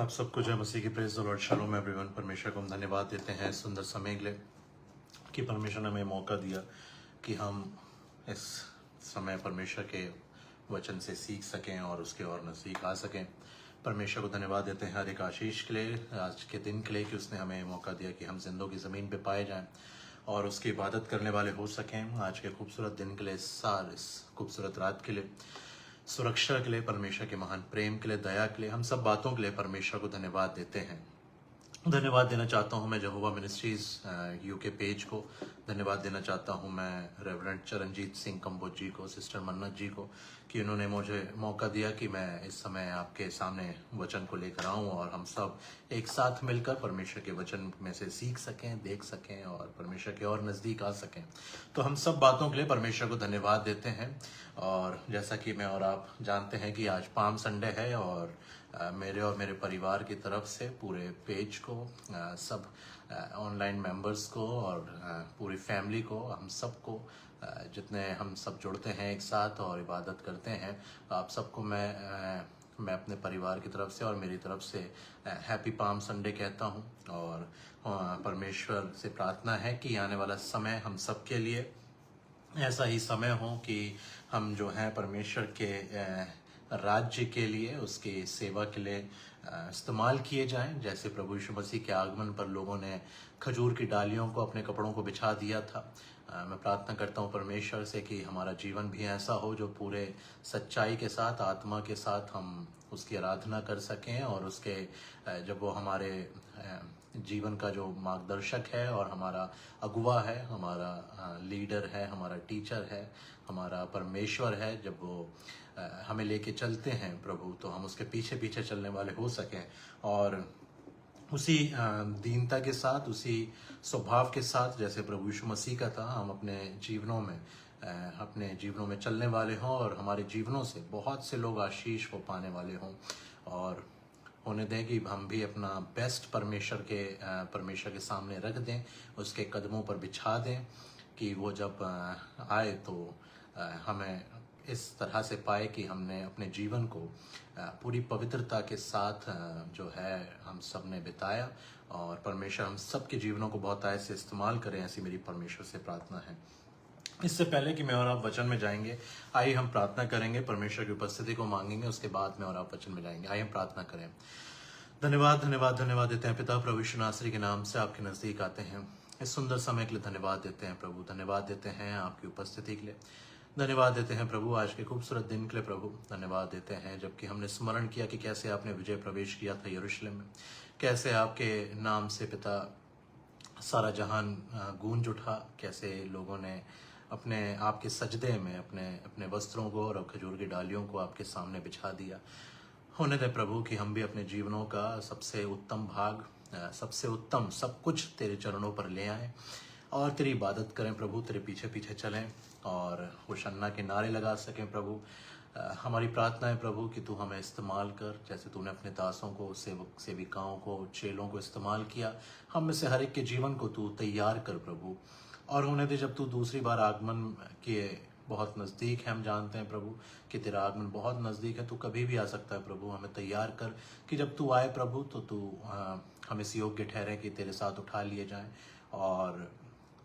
आप सबको जय मसीह की praise the Lord. Shalom everyone. परमेश्वर को हम धन्यवाद देते हैं सुंदर समय के लिए कि परमेश्वर ने हमें मौका दिया कि हम इस समय परमेश्वर के वचन से सीख सकें और उसके और नज़दीक आ सकें। परमेश्वर को धन्यवाद देते हैं हर एक आशीष के लिए, आज के दिन के लिए कि उसने हमें मौका दिया कि हम जिंदों की ज़मीन पे पाए जाएं और उसकी इबादत करने वाले हो सकें। आज के खूबसूरत दिन के लिए, इस खूबसूरत रात के लिए, सुरक्षा के लिए, परमेश्वर के महान प्रेम के लिए, दया के लिए, हम सब बातों के लिए परमेश्वर को धन्यवाद देते हैं। धन्यवाद देना चाहता हूं मैं यहोवा मिनिस्ट्रीज यूके पेज को। धन्यवाद देना चाहता हूं मैं रेवरेंड चरणजीत सिंह कंबोज जी को, सिस्टर मन्नत जी को, कि उन्होंने मुझे मौका दिया कि मैं इस समय आपके सामने वचन को लेकर आऊं और हम सब एक साथ मिलकर परमेश्वर के वचन में से सीख सकें, देख सकें और परमेश्वर के और नज़दीक आ सकें। तो हम सब बातों के लिए परमेश्वर को धन्यवाद देते हैं। और जैसा कि मैं और आप जानते हैं कि आज पाम संडे है और मेरे और मेरे परिवार की तरफ से पूरे पेज को, सब ऑनलाइन मेंबर्स को और पूरी फैमिली को, हम सबको, जितने हम सब जुड़ते हैं एक साथ और इबादत करते हैं, आप सबको मैं अपने परिवार की तरफ से और मेरी तरफ से हैप्पी पाम संडे कहता हूं। और परमेश्वर से प्रार्थना है कि आने वाला समय हम सब के लिए ऐसा ही समय हो कि हम जो है परमेश्वर के राज्य के लिए, उसकी सेवा के लिए इस्तेमाल किए जाएं। जैसे प्रभु यीशु मसीह के आगमन पर लोगों ने खजूर की डालियों को अपने कपड़ों को बिछा दिया था। मैं प्रार्थना करता हूं परमेश्वर से कि हमारा जीवन भी ऐसा हो जो पूरे सच्चाई के साथ, आत्मा के साथ हम उसकी आराधना कर सकें और उसके जब वो हमारे जीवन का जो मार्गदर्शक है और हमारा अगुवा है, हमारा लीडर है, हमारा टीचर है, हमारा परमेश्वर है, जब वो हमें लेके चलते हैं प्रभु, तो हम उसके पीछे पीछे चलने वाले हो सकें और उसी दीनता के साथ, उसी स्वभाव के साथ जैसे प्रभु यीशु मसीह का था, हम अपने जीवनों में चलने वाले हों और हमारे जीवनों से बहुत से लोग आशीष को पाने वाले हों। और होने दें कि हम भी अपना बेस्ट परमेश्वर के सामने रख दें, उसके कदमों पर बिछा दें कि वो जब आए तो हमें इस तरह से पाए कि हमने अपने जीवन को पूरी पवित्रता के साथ जो है हम सब ने बिताया और परमेश्वर हम सब के जीवनों को बहुत आय से इस्तेमाल करें, ऐसी मेरी परमेश्वर से प्रार्थना है। इससे पहले कि मैं और आप वचन में जाएंगे, आइए हम प्रार्थना करेंगे, परमेश्वर की उपस्थिति को मांगेंगे, उसके बाद मैं और आप वचन में जाएंगे। आइए हम प्रार्थना करें। धन्यवाद धन्यवाद धन्यवाद देते हैं पिता, प्रभु यीशु नासरी के नाम से आपके नज़दीक आते हैं। इस सुंदर समय के लिए धन्यवाद देते हैं प्रभु, धन्यवाद देते हैं आपकी उपस्थिति के लिए, धन्यवाद देते हैं प्रभु आज के खूबसूरत दिन के लिए प्रभु। धन्यवाद देते हैं जबकि हमने स्मरण किया कि कैसे आपने विजय प्रवेश किया था यरूशलेम में, कैसे आपके नाम से पिता सारा जहान गूंज उठा, कैसे लोगों ने अपने आपके सजदे में अपने अपने वस्त्रों को और खजूर की डालियों को आपके सामने बिछा दिया। होने दे प्रभु कि हम भी अपने जीवनों का सबसे उत्तम भाग, सबसे उत्तम सब कुछ तेरे चरणों पर ले आएं और तेरी इबादत करें प्रभु, तेरे पीछे पीछे चलें और होशन्ना के नारे लगा सकें प्रभु। हमारी प्रार्थना है प्रभु कि तू हमें इस्तेमाल कर, जैसे तूने अपने दासों को, सेविकाओं को, चेलों को इस्तेमाल किया, हम में से हर एक के जीवन को तू तैयार कर प्रभु। और होने दे जब तू दूसरी बार आगमन के बहुत नज़दीक है, हम जानते हैं प्रभु कि तेरा आगमन बहुत नज़दीक है, तू कभी भी आ सकता है प्रभु। हमें तैयार कर कि जब तू आए प्रभु तो तू हम इस योग्य ठहरे कि तेरे साथ उठा लिए जाएं और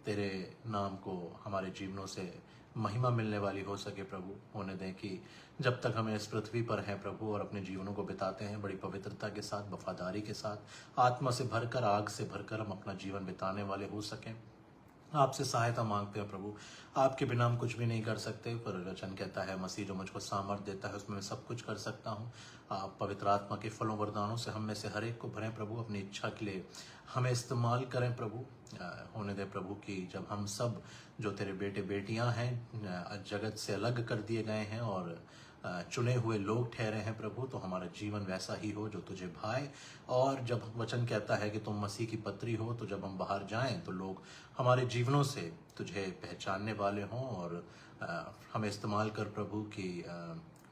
तेरे नाम को हमारे जीवनों से महिमा मिलने वाली हो सके प्रभु। होने दें कि जब तक हमें इस पृथ्वी पर हैं प्रभु और अपने जीवनों को बिताते हैं बड़ी पवित्रता के साथ, वफादारी के साथ, आत्मा से भरकर, आग से भरकर हम अपना जीवन बिताने वाले हो सकें। आपसे सहायता मांगते हैं प्रभु, आपके बिना हम कुछ भी नहीं कर सकते, पर वचन कहता है मसीह जो मुझको सामर्थ देता है उसमें मैं सब कुछ कर सकता हूँ। आप पवित्र आत्मा के फलों वरदानों से हम में से हर एक को भरें प्रभु, अपनी इच्छा के लिए हमें इस्तेमाल करें प्रभु। होने दे प्रभु कि जब हम सब जो तेरे बेटे बेटियां हैं जगत से अलग कर दिए गए हैं और चुने हुए लोग ठहरे हैं प्रभु, तो हमारा जीवन वैसा ही हो जो तुझे भाए। और जब वचन कहता है कि तुम मसीह की पत्री हो, तो जब हम बाहर जाएं तो लोग हमारे जीवनों से तुझे पहचानने वाले हों और हमें इस्तेमाल कर प्रभु कि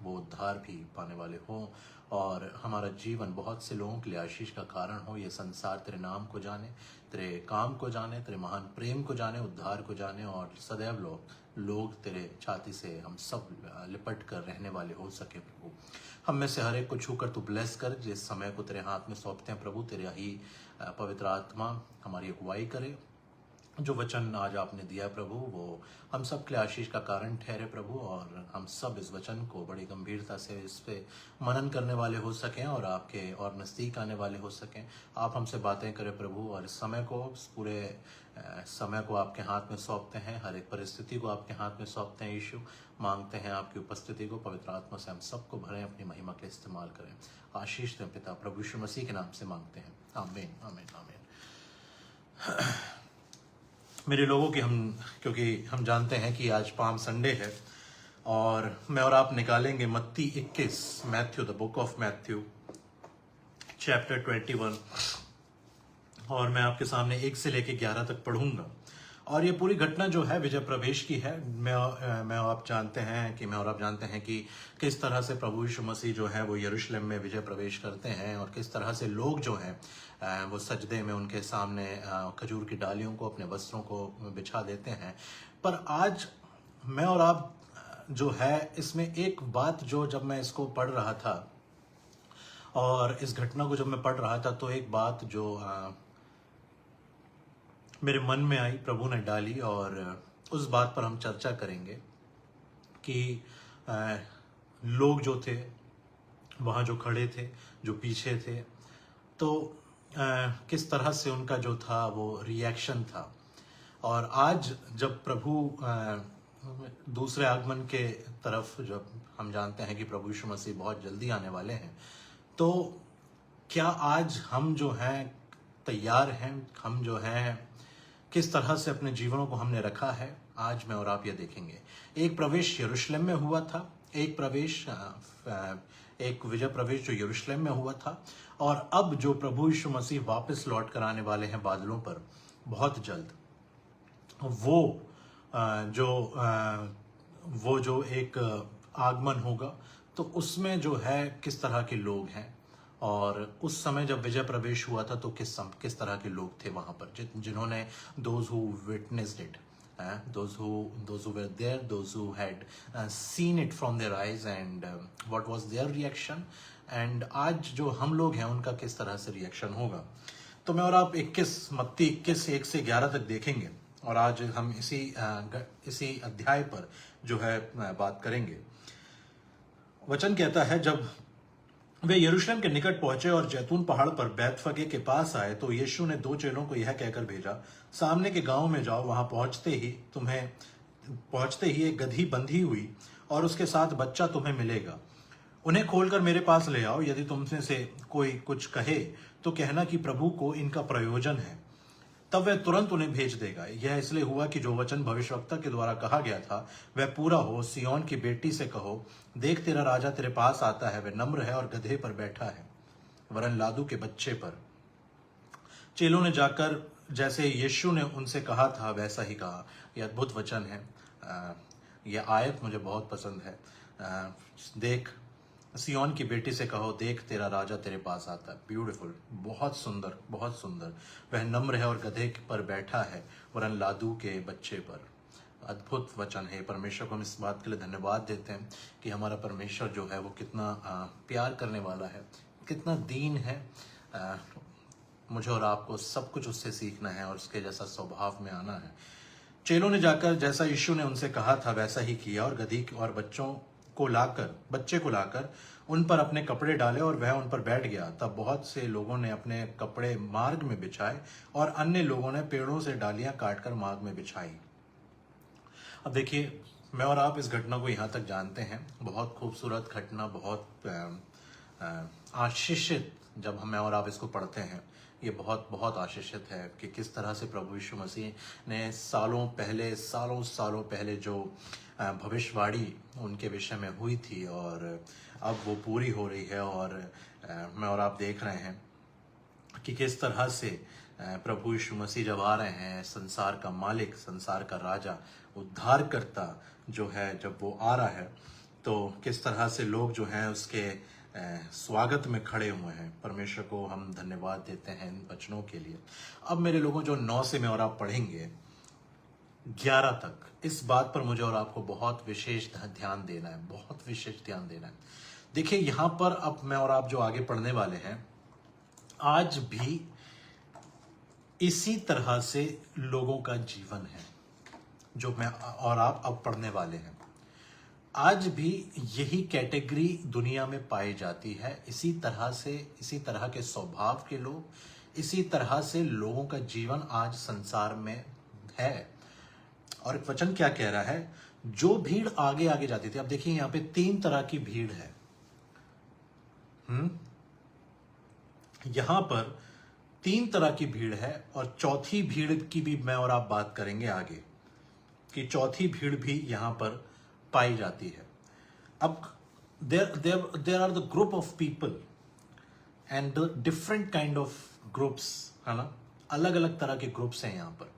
वो उद्धार भी पाने वाले हों और हमारा जीवन बहुत से लोगों के लिए आशीष का कारण हो। ये संसार तेरे नाम को जाने, तेरे काम को जाने, तेरे महान प्रेम को जाने, उद्धार को जाने और सदैव लोग तेरे छाती से हम सब लिपट कर रहने वाले हो सके। प्रभु हम में से हर एक को छूकर तू ब्लेस कर। जिस समय को तेरे हाथ में सौंपते हैं प्रभु, तेरे ही पवित्र आत्मा हमारी अगुवाई करे। जो वचन आज आपने दिया प्रभु वो हम सब के लिए आशीष का कारण ठहरे प्रभु, और हम सब इस वचन को बड़ी गंभीरता से इस पे मनन करने वाले हो सकें और आपके और नज़दीक आने वाले हो सकें। आप हमसे बातें करें प्रभु, और इस समय को, इस पूरे समय को आपके हाथ में सौंपते हैं, हर एक परिस्थिति को आपके हाथ में सौंपते हैं। यीशु मांगते हैं आपकी उपस्थिति को, पवित्र आत्मा से हम सबको भरें, अपनी महिमा के इस्तेमाल करें। आशीष दें पिता, प्रभु यीशु मसीह के नाम से मांगते हैं, आमीन आमीन आमीन। मेरे लोगों की क्योंकि हम जानते हैं कि आज पाम संडे है और मैं और आप निकालेंगे मत्ती 21, Matthew, the book of Matthew chapter 21, और मैं आपके सामने 1 से लेके 11 तक पढ़ूंगा। और ये पूरी घटना जो है विजय प्रवेश की है। मैं और आप जानते हैं कि किस तरह से प्रभु यीशु मसीह जो है वो यरूशलेम में विजय प्रवेश करते हैं और किस तरह से लोग जो हैं वो सजदे में उनके सामने खजूर की डालियों को, अपने वस्त्रों को बिछा देते हैं। पर आज मैं और आप जो है इसमें एक बात जो जब मैं इसको पढ़ रहा था और इस घटना को जब मैं पढ़ रहा था तो एक बात जो मेरे मन में आई, प्रभु ने डाली, और उस बात पर हम चर्चा करेंगे कि लोग जो थे वहाँ जो खड़े थे, जो पीछे थे, तो किस तरह से उनका जो था वो रिएक्शन था। और आज जब प्रभु दूसरे आगमन के तरफ, जब हम जानते हैं कि प्रभु यीशु मसीह बहुत जल्दी आने वाले हैं, तो क्या आज हम जो हैं तैयार हैं? हम जो हैं किस तरह से अपने जीवनों को हमने रखा है? आज मैं और आप ये देखेंगे। एक प्रवेश यरूशलेम में हुआ था, एक विजय प्रवेश जो यरूशलेम में हुआ था, और अब जो प्रभु यीशु मसीह वापस लौट कर आने वाले हैं बादलों पर बहुत जल्द, वो जो एक आगमन होगा, तो उसमें जो है किस तरह के लोग हैं। और उस समय जब विजय प्रवेश हुआ था तो किस तरह के लोग थे वहाँ पर, जिन्होंने those who witnessed it, those who were there, those who had seen it from their eyes, and what was their reaction, and आज जो हम लोग हैं उनका किस तरह से रिएक्शन होगा। तो मैं और आप मत्ती 21 1 से 11 तक देखेंगे, और आज हम इसी अध्याय पर जो है बात करेंगे। वचन कहता है, जब वे यरूशलेम के निकट पहुंचे और जैतून पहाड़ पर बैतफगे के पास आए तो यीशु ने 2 चेलों को यह कहकर भेजा, सामने के गांव में जाओ, वहां पहुंचते ही एक गधी बंधी हुई और उसके साथ बच्चा तुम्हें मिलेगा। उन्हें खोलकर मेरे पास ले आओ। यदि तुमसे से कोई कुछ कहे तो कहना कि प्रभु को इनका प्रयोजन है, तब वह तुरंत उन्हें भेज देगा। यह इसलिए हुआ कि जो वचन भविष्यवक्ता के द्वारा कहा गया था वह पूरा हो। सिय्योन की बेटी से कहो, देख तेरा राजा तेरे पास आता है, वह नम्र है और गधे पर बैठा है, वरन लादू के बच्चे पर। चेलों ने जाकर जैसे यीशु ने उनसे कहा था वैसा ही कहा। यह अद्भुत वचन है। यह आयत मुझे बहुत पसंद है। देख सिय्योन की बेटी से कहो, देख तेरा राजा तेरे पास आता है। ब्यूटीफुल, बहुत सुंदर, बहुत सुंदर। वह नम्र है और गधे पर बैठा है, वरन लादू के बच्चे पर। अद्भुत वचन है। परमेश्वर को हम इस बात के लिए धन्यवाद देते हैं कि हमारा परमेश्वर जो है वो कितना प्यार करने वाला है, कितना दीन है। मुझे और आपको सब कुछ उससे सीखना है और उसके जैसा स्वभाव में आना है। चेलों ने जाकर जैसा यीशु ने उनसे कहा था वैसा ही किया, और गधी और बच्चे को लाकर उन पर अपने कपड़े डाले और वह उन पर बैठ गया। तब बहुत से लोगों ने अपने कपड़े मार्ग में बिछाए और अन्य लोगों ने पेड़ों से डालियां काटकर मार्ग में बिछाई। अब देखिए, मैं और आप इस घटना को यहाँ तक जानते हैं। बहुत खूबसूरत घटना, बहुत आशीषित। जब मैं और आप इसको पढ़ते हैं, ये बहुत बहुत आशीषित है कि किस तरह से प्रभु यीशु मसीह ने सालों पहले जो भविष्यवाणी उनके विषय में हुई थी और अब वो पूरी हो रही है। और मैं और आप देख रहे हैं कि किस तरह से प्रभु यीशु मसीह जब आ रहे हैं, संसार का मालिक, संसार का राजा, उद्धारकर्ता जो है, जब वो आ रहा है तो किस तरह से लोग जो हैं उसके स्वागत में खड़े हुए हैं। परमेश्वर को हम धन्यवाद देते हैं इन वचनों के लिए। अब मेरे लोगों, जो 9 से मैं और आप पढ़ेंगे 11 तक, इस बात पर मुझे और आपको बहुत विशेष ध्यान देना है, बहुत विशेष ध्यान देना है। देखिए यहां पर अब मैं और आप जो आगे पढ़ने वाले हैं, आज भी इसी तरह से लोगों का जीवन है जो मैं और आप अब पढ़ने वाले हैं। आज भी यही कैटेगरी दुनिया में पाई जाती है। इसी तरह से, इसी तरह के स्वभाव के लोग, इसी तरह से लोगों का जीवन आज संसार में है। और एक वचन क्या कह रहा है? जो भीड़ आगे आगे जाती थी। अब देखिए यहां पे 3 तरह की भीड़ है। यहां पर 3 तरह की भीड़ है, और चौथी भीड़ की भी मैं और आप बात करेंगे आगे, कि चौथी भीड़ भी यहां पर पाई जाती है। अब there are the group of people and the different kind of groups, है ना, अलग अलग तरह के ग्रुप्स हैं यहां पर।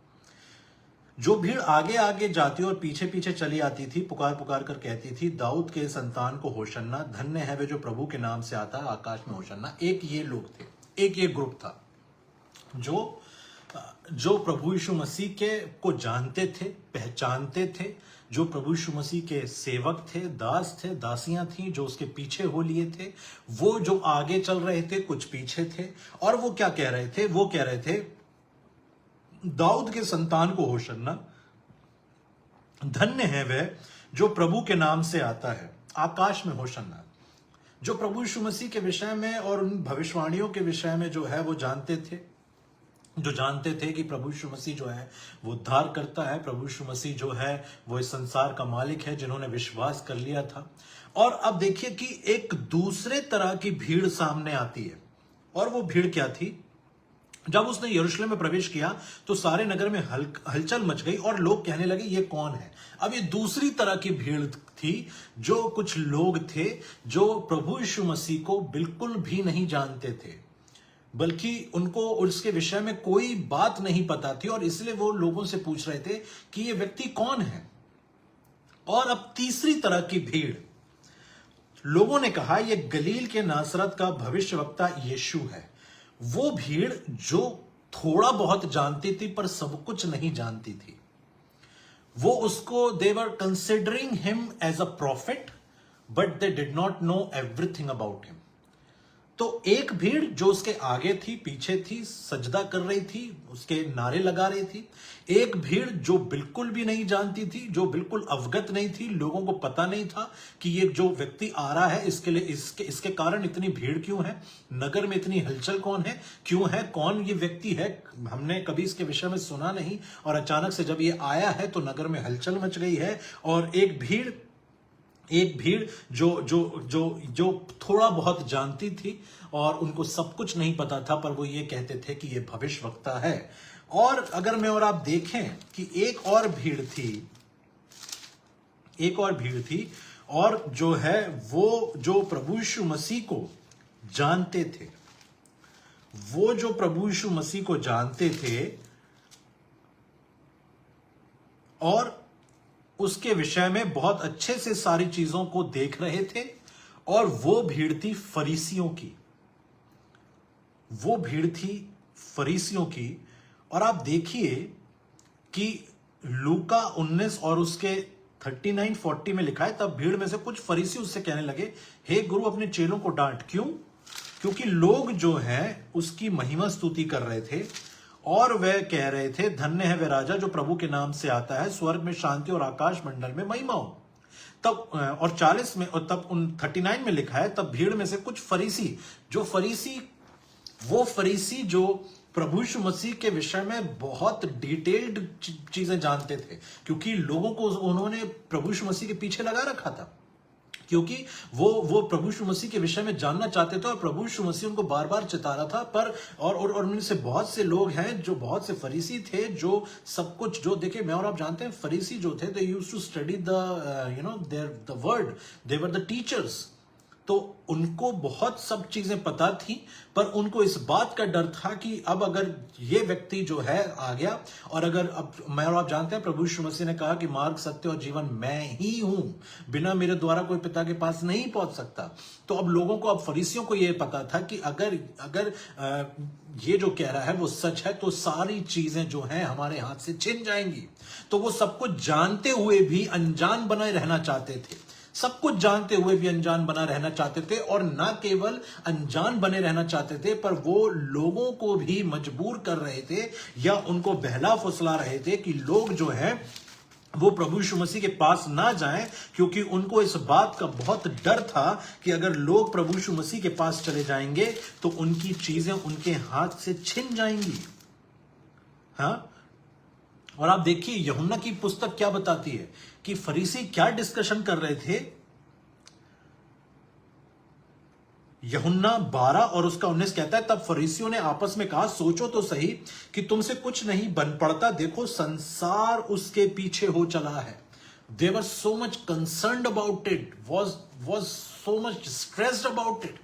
जो भीड़ आगे आगे जाती और पीछे पीछे चली आती थी, पुकार पुकार कर कहती थी, दाऊद के संतान को होशन्ना, धन्य है वे जो प्रभु के नाम से आता है, आकाश में होशन्ना। एक ये लोग थे, एक ये ग्रुप था जो प्रभु यीशु मसीह के को जानते थे, पहचानते थे, जो प्रभु यीशु मसीह के सेवक थे, दास थे, दासियां थी, जो उसके पीछे हो लिए थे। वो जो आगे चल रहे थे, कुछ पीछे थे, और वो क्या कह रहे थे? वो कह रहे थे, दाऊद के संतान को होशन्ना, धन्य है वह जो प्रभु के नाम से आता है, आकाश में होशन्ना। जो प्रभु यीशु मसीह के विषय में और उन भविष्यवाणियों के विषय में जो है वो जानते थे, जो जानते थे कि प्रभु यीशु मसीह जो है वो उद्धार करता है, प्रभु यीशु मसीह जो है वो इस संसार का मालिक है, जिन्होंने विश्वास कर लिया था। और अब देखिए कि एक दूसरे तरह की भीड़ सामने आती है। और वो भीड़ क्या थी? जब उसने यरूशलेम में प्रवेश किया तो सारे नगर में हलचल मच गई और लोग कहने लगे ये कौन है। अब ये दूसरी तरह की भीड़ थी, जो कुछ लोग थे जो प्रभु यीशु मसीह को बिल्कुल भी नहीं जानते थे, बल्कि उनको उसके विषय में कोई बात नहीं पता थी, और इसलिए वो लोगों से पूछ रहे थे कि ये व्यक्ति कौन है। और अब तीसरी तरह की भीड़, लोगों ने कहा ये गलील के नासरत का भविष्यवक्ता यीशु है। वो भीड़ जो थोड़ा बहुत जानती थी पर सब कुछ नहीं जानती थी। वो उसको, they were considering him as a prophet, but they did not know everything about him. तो एक भीड़ जो उसके आगे थी, पीछे थी, सजदा कर रही थी, उसके नारे लगा रही थी। एक भीड़ जो बिल्कुल भी नहीं जानती थी, जो बिल्कुल अवगत नहीं थी, लोगों को पता नहीं था कि ये जो व्यक्ति आ रहा है इसके लिए इसके कारण इतनी भीड़ क्यों है, नगर में इतनी हलचल कौन है, क्यों है, कौन ये व्यक्ति है, हमने कभी इसके विषय में सुना नहीं, और अचानक से जब ये आया है तो नगर में हलचल मच गई है। और एक भीड़ जो जो जो जो थोड़ा बहुत जानती थी और उनको सब कुछ नहीं पता था, पर वो ये कहते थे कि ये भविष्यवक्ता है। और अगर मैं और आप देखें कि एक और भीड़ थी, और जो है वो जो प्रभु यीशु मसीह को जानते थे, वो जो प्रभु यीशु मसीह को जानते थे और उसके विषय में बहुत अच्छे से सारी चीजों को देख रहे थे। और वो भीड़ थी फरीसियों की, वो भीड़ थी फरीसियों की। और आप देखिए कि लूका 19 और उसके 39-40 में लिखा है, तब भीड़ में से कुछ फरीसी उससे कहने लगे, हे गुरु अपने चेलों को डांट। क्यों? क्योंकि लोग जो हैं उसकी महिमा स्तुति कर रहे थे, और वह कह रहे थे, धन्य है वह राजा जो प्रभु के नाम से आता है, स्वर्ग में शांति और आकाश मंडल में महिमा हो। तब और 40 में, और तब उन 39 में लिखा है, तब भीड़ में से कुछ फरीसी, वो फरीसी जो प्रभु यीशु मसीह के विषय में बहुत डिटेल्ड चीजें जानते थे, क्योंकि लोगों को उन्होंने प्रभु यीशु मसीह के पीछे लगा रखा था, क्योंकि वो प्रभु यीशु मसीह के विषय में जानना चाहते थे, और प्रभु यीशु मसीह उनको बार बार चिता रहा था। पर और उनमें से बहुत से लोग हैं, जो बहुत से फरीसी थे, जो सब कुछ, जो देखिए मैं और आप जानते हैं, फरीसी जो थे, they used to study the word, they were the teachers. तो उनको बहुत सब चीजें पता थी, पर उनको इस बात का डर था कि अब अगर ये व्यक्ति जो है आ गया, और अगर अब मैं और आप जानते हैं प्रभु यीशु मसीह ने कहा कि मार्ग, सत्य और जीवन मैं ही हूं, बिना मेरे द्वारा कोई पिता के पास नहीं पहुंच सकता। तो अब लोगों को, अब फरीसियों को यह पता था कि अगर अगर ये जो कह रहा है वो सच है तो सारी चीजें जो हैं हमारे हाथ से छिन जाएंगी। तो वो सब कुछ जानते हुए भी अनजान बने रहना चाहते थे, सब कुछ जानते हुए भी अनजान बना रहना चाहते थे, और ना केवल अनजान बने रहना चाहते थे, पर वो लोगों को भी मजबूर कर रहे थे या उनको बहला फुसला रहे थे कि लोग जो है वो प्रभु यीशु मसीह के पास ना जाएं, क्योंकि उनको इस बात का बहुत डर था कि अगर लोग प्रभु यीशु मसीह के पास चले जाएंगे तो उनकी चीजें उनके हाथ से छिन जाएंगी। हाँ, और आप देखिए यूहन्ना की पुस्तक क्या बताती है कि फरीसी क्या डिस्कशन कर रहे थे। यूहन्ना 12 और उसका 19 कहता है, तब फरीसियों ने आपस में कहा, सोचो तो सही कि तुमसे कुछ नहीं बन पड़ता, देखो संसार उसके पीछे हो चला है। They were so much concerned about it, was so much stressed about it,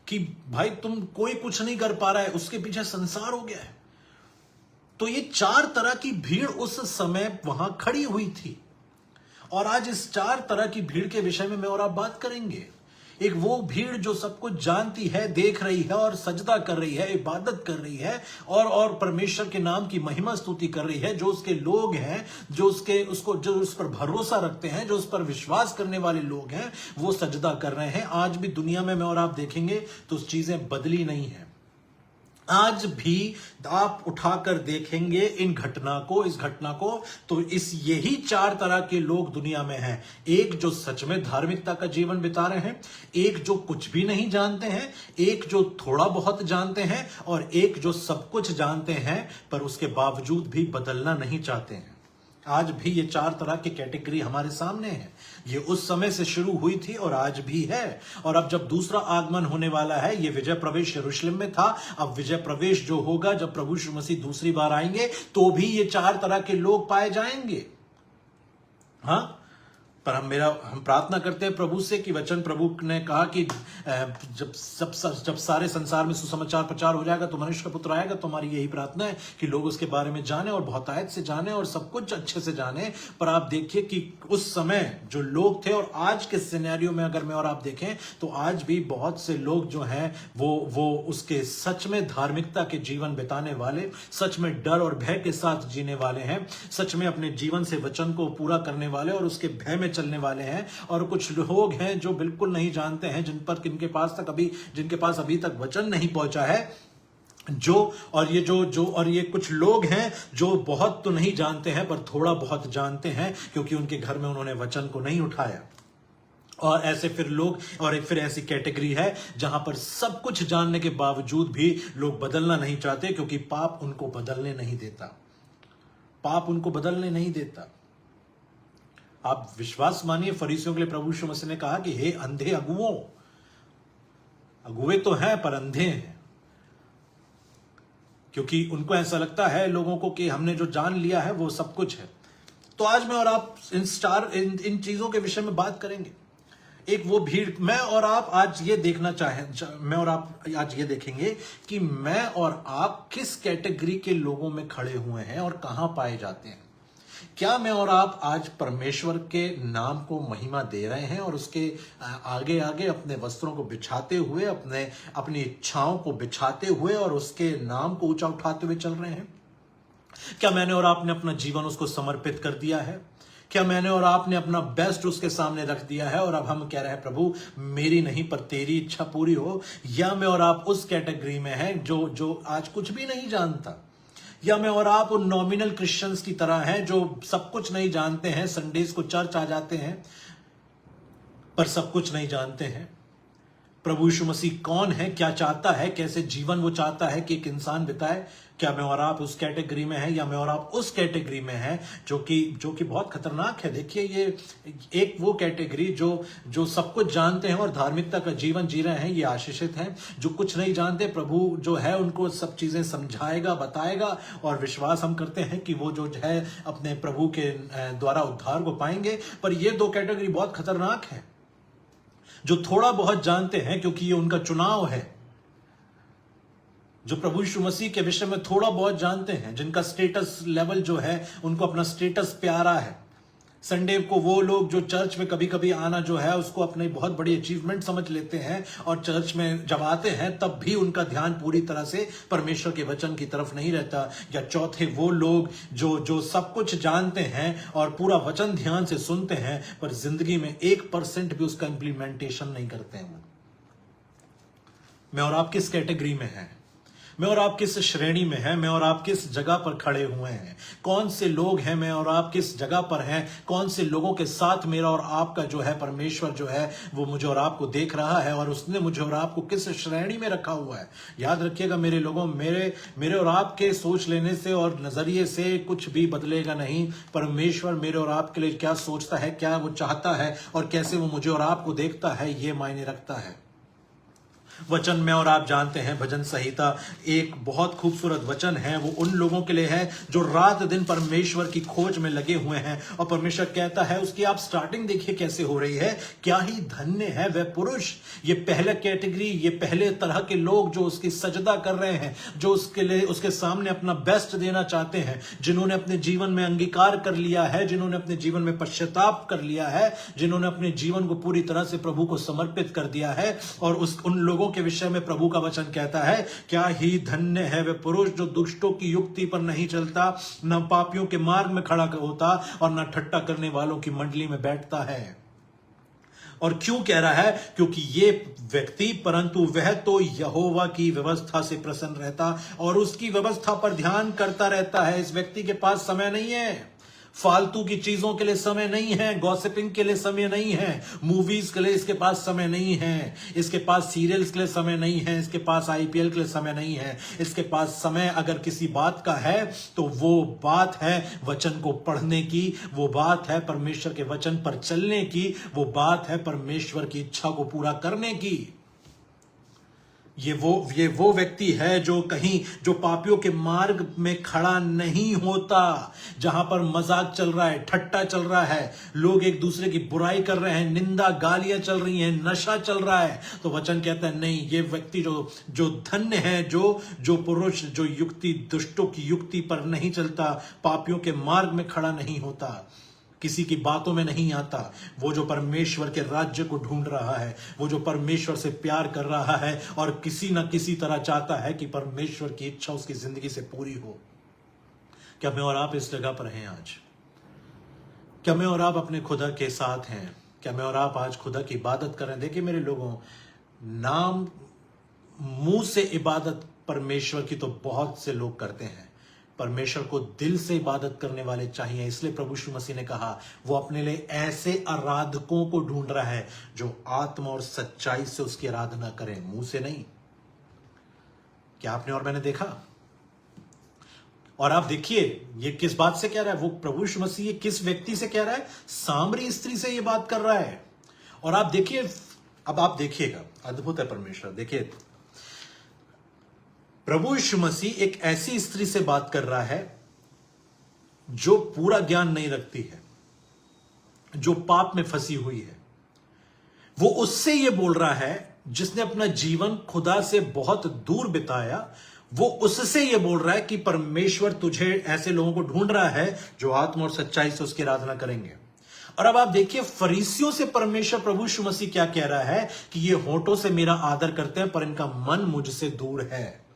कि भाई तुम कोई कुछ नहीं कर पा रहा है, उसके पीछे संसार हो गया है। तो ये 4 तरह की भीड़ उस समय वहां खड़ी हुई थी, और आज इस 4 तरह की भीड़ के विषय में मैं और आप बात करेंगे। एक वो भीड़ जो सब कुछ जानती है, देख रही है और सजदा कर रही है, इबादत कर रही है और परमेश्वर के नाम की महिमा स्तुति कर रही है। जो उसके लोग हैं, जो उस पर भरोसा रखते हैं, जो उस पर विश्वास करने वाले लोग हैं, वो सजदा कर रहे हैं। आज भी दुनिया में मैं और आप देखेंगे तो चीजें बदली नहीं है। आज भी आप उठाकर देखेंगे इस घटना को, तो यही 4 तरह के लोग दुनिया में हैं। एक जो सच में धार्मिकता का जीवन बिता रहे हैं, एक जो कुछ भी नहीं जानते हैं, एक जो थोड़ा बहुत जानते हैं, और एक जो सब कुछ जानते हैं पर उसके बावजूद भी बदलना नहीं चाहते हैं। आज भी ये 4 तरह की कैटेगरी हमारे सामने है। ये उस समय से शुरू हुई थी और आज भी है। और अब जब दूसरा आगमन होने वाला है, ये विजय प्रवेश यरूशलेम में था, अब विजय प्रवेश जो होगा जब प्रभु यीशु मसीह दूसरी बार आएंगे, तो भी ये 4 तरह के लोग पाए जाएंगे। हाँ, पर हम प्रार्थना करते हैं प्रभु से कि वचन प्रभु ने कहा कि जब सारे संसार में सुसमाचार प्रचार हो जाएगा तो मनुष्य का पुत्र आएगा। तो हमारी यही प्रार्थना है कि लोग उसके बारे में जाने और बहुतायत से जाने और सब कुछ अच्छे से जाने। पर आप देखिए कि उस समय जो लोग थे और आज के सिनेरियो में अगर मैं और आप देखें तो आज भी बहुत से लोग जो हैं वो उसके सच में धार्मिकता के जीवन बिताने वाले, सच में डर और भय के साथ जीने वाले हैं, सच में अपने जीवन से वचन को पूरा करने वाले और उसके भय में चलने वाले हैं। और कुछ लोग हैं जो बिल्कुल नहीं जानते हैं, जिनके पास अभी तक वचन नहीं पहुंचा है, और ये कुछ लोग हैं जो बहुत तो नहीं जानते हैं पर थोड़ा बहुत जानते हैं, क्योंकि उनके घर में उन्होंने वचन को नहीं उठाया। और ऐसे फिर लोग, और फिर ऐसी कैटेगरी है जहां पर सब कुछ जानने के बावजूद भी लोग बदलना नहीं चाहते, क्योंकि पाप उनको बदलने नहीं देता। आप विश्वास मानिए, फरीसियों के लिए प्रभु यीशु मसीह ने कहा कि हे अंधे अगुवे तो हैं पर अंधे हैं, क्योंकि उनको ऐसा लगता है लोगों को कि हमने जो जान लिया है वो सब कुछ है। तो आज मैं और आप इन चीजों के विषय में बात करेंगे। एक वो भीड़, मैं और आप आज ये देखेंगे कि मैं और आप किस कैटेगरी के लोगों में खड़े हुए हैं और कहां पाए जाते हैं। क्या मैं और आप आज परमेश्वर के नाम को महिमा दे रहे हैं और उसके आगे आगे अपने वस्त्रों को बिछाते हुए, अपनी इच्छाओं को बिछाते हुए और उसके नाम को ऊंचा उठाते हुए चल रहे हैं? क्या मैंने और आपने अपना जीवन उसको समर्पित कर दिया है? क्या मैंने और आपने अपना बेस्ट उसके सामने रख दिया है और अब हम कह रहे हैं प्रभु मेरी नहीं पर तेरी इच्छा पूरी हो? या मैं और आप उस कैटेगरी में हैं जो आज कुछ भी नहीं जानता? या मैं और आप उन नॉमिनल क्रिश्चियंस की तरह हैं जो सब कुछ नहीं जानते हैं, संडेज को चर्च आ जाते हैं पर सब कुछ नहीं जानते हैं? प्रभु यीशु मसीह कौन है, क्या चाहता है, कैसे जीवन वो चाहता है कि एक इंसान बिताए? क्या मैं और आप उस कैटेगरी में हैं, या मैं और आप उस कैटेगरी में हैं जो कि बहुत खतरनाक है? देखिए, ये एक वो कैटेगरी जो सब कुछ जानते हैं और धार्मिकता का जीवन जी रहे हैं, ये आशीषित हैं। जो कुछ नहीं जानते, प्रभु जो है उनको सब चीजें समझाएगा, बताएगा, और विश्वास हम करते हैं कि वो जो है अपने प्रभु के द्वारा उद्धार को पाएंगे। पर ये 2 कैटेगरी बहुत खतरनाक है। जो थोड़ा बहुत जानते हैं क्योंकि ये उनका चुनाव है, जो प्रभु यीशु मसीह के विषय में थोड़ा बहुत जानते हैं, जिनका स्टेटस लेवल जो है, उनको अपना स्टेटस प्यारा है। संडे को वो लोग जो चर्च में कभी कभी आना जो है उसको अपनी बहुत बड़ी अचीवमेंट समझ लेते हैं, और चर्च में जब आते हैं तब भी उनका ध्यान पूरी तरह से परमेश्वर के वचन की तरफ नहीं रहता। या चौथे वो लोग जो सब कुछ जानते हैं और पूरा वचन ध्यान से सुनते हैं, पर जिंदगी में 1% भी उसका इंप्लीमेंटेशन नहीं करते हैं। मैं और आप किस कैटेगरी में हैं? मैं और आप किस श्रेणी में हैं? मैं और आप किस जगह पर खड़े हुए हैं? कौन से लोग हैं? मैं और आप किस जगह पर हैं? कौन से लोगों के साथ मेरा और आपका जो है परमेश्वर जो है वो मुझे और आपको देख रहा है, और उसने मुझे और आपको किस श्रेणी में रखा हुआ है? याद रखिएगा मेरे लोगों, मेरे और आपके सोच लेने से और नजरिए से कुछ भी बदलेगा नहीं। परमेश्वर मेरे और आपके लिए क्या सोचता है, क्या वो चाहता है, और कैसे वो मुझे और आपको देखता है, ये मायने रखता है। वचन में और आप जानते हैं, भजन संहिता एक बहुत खूबसूरत वचन है। वो उन लोगों के लिए है जो रात दिन परमेश्वर की खोज में लगे हुए हैं, और परमेश्वर कहता है, उसकी आप स्टार्टिंग देखिए कैसे हो रही है। क्या ही धन्य है वह पुरुष, ये पहला कैटेगरी, ये पहले तरह के लोग जो उसकी सजदा कर रहे हैं, जो उसके लिए उसके सामने अपना बेस्ट देना चाहते हैं, जिन्होंने अपने जीवन में अंगीकार कर लिया है, जिन्होंने अपने जीवन में पश्चाताप कर लिया है, जिन्होंने अपने जीवन को पूरी तरह से प्रभु को समर्पित कर दिया है। और उन लोगों के विषय में प्रभु का वचन कहता है, क्या ही धन्य है वह पुरुष जो दुष्टों की युक्ति पर नहीं चलता, न पापियों के मार्ग में खड़ा होता, और न ठट्टा करने वालों की मंडली में बैठता है। और क्यों कह रहा है? क्योंकि ये व्यक्ति, परंतु वह तो यहोवा की व्यवस्था से प्रसन्न रहता और उसकी व्यवस्था पर ध्यान करता रहता है। इस व्यक्ति के पास समय नहीं है, फालतू की चीजों के लिए समय नहीं है, गॉसिपिंग के लिए समय नहीं है, मूवीज के लिए इसके पास समय नहीं है, इसके पास सीरियल्स के लिए समय नहीं है, इसके पास आईपीएल के लिए समय नहीं है। इसके पास समय अगर किसी बात का है तो वो बात है वचन को पढ़ने की, वो बात है परमेश्वर के वचन पर चलने की, वो बात है परमेश्वर की इच्छा को पूरा करने की। ये वो व्यक्ति है जो पापियों के मार्ग में खड़ा नहीं होता, जहां पर मजाक चल रहा है, ठट्टा चल रहा है, लोग एक दूसरे की बुराई कर रहे हैं, निंदा गालियां चल रही हैं, नशा चल रहा है। तो वचन कहता है नहीं, ये व्यक्ति जो धन्य है, जो पुरुष जो दुष्टों की युक्ति पर नहीं चलता, पापियों के मार्ग में खड़ा नहीं होता, किसी की बातों में नहीं आता, वो जो परमेश्वर के राज्य को ढूंढ रहा है, वो जो परमेश्वर से प्यार कर रहा है और किसी न किसी तरह चाहता है कि परमेश्वर की इच्छा उसकी जिंदगी से पूरी हो। क्या मैं और आप इस जगह पर हैं आज? क्या मैं और आप अपने खुदा के साथ हैं? क्या मैं और आप आज खुदा की इबादत कर रहे हैं? देखिए मेरे लोगों, नाम मुंह से इबादत परमेश्वर की तो बहुत से लोग करते हैं, परमेश्वर को दिल से इबादत करने वाले चाहिए। इसलिए प्रभु यीशु मसीह ने कहा, वो अपने लिए ऐसे आराधकों को ढूंढ रहा है जो आत्मा और सच्चाई से उसकी आराधना करें, मुंह से नहीं। क्या आपने और मैंने देखा? और आप देखिए ये किस बात से कह रहा है, वो प्रभु यीशु मसीह किस व्यक्ति से कह रहा है? सामरी स्त्री से ये बात कर रहा है। और आप देखिए, अब आप देखिएगा, अद्भुत है परमेश्वर। देखिए प्रभु यीशु मसीह एक ऐसी स्त्री से बात कर रहा है जो पूरा ज्ञान नहीं रखती है, जो पाप में फंसी हुई है। वो उससे ये बोल रहा है जिसने अपना जीवन खुदा से बहुत दूर बिताया। वो उससे ये बोल रहा है कि परमेश्वर तुझे ऐसे लोगों को ढूंढ रहा है जो आत्मा और सच्चाई से उसकी आराधना करेंगे। और अब आप देखिए फरीसियों से परमेश्वर प्रभु यीशु मसीह क्या कह रहा है कि ये होठों से मेरा आदर करते हैं पर इनका मन मुझसे दूर है।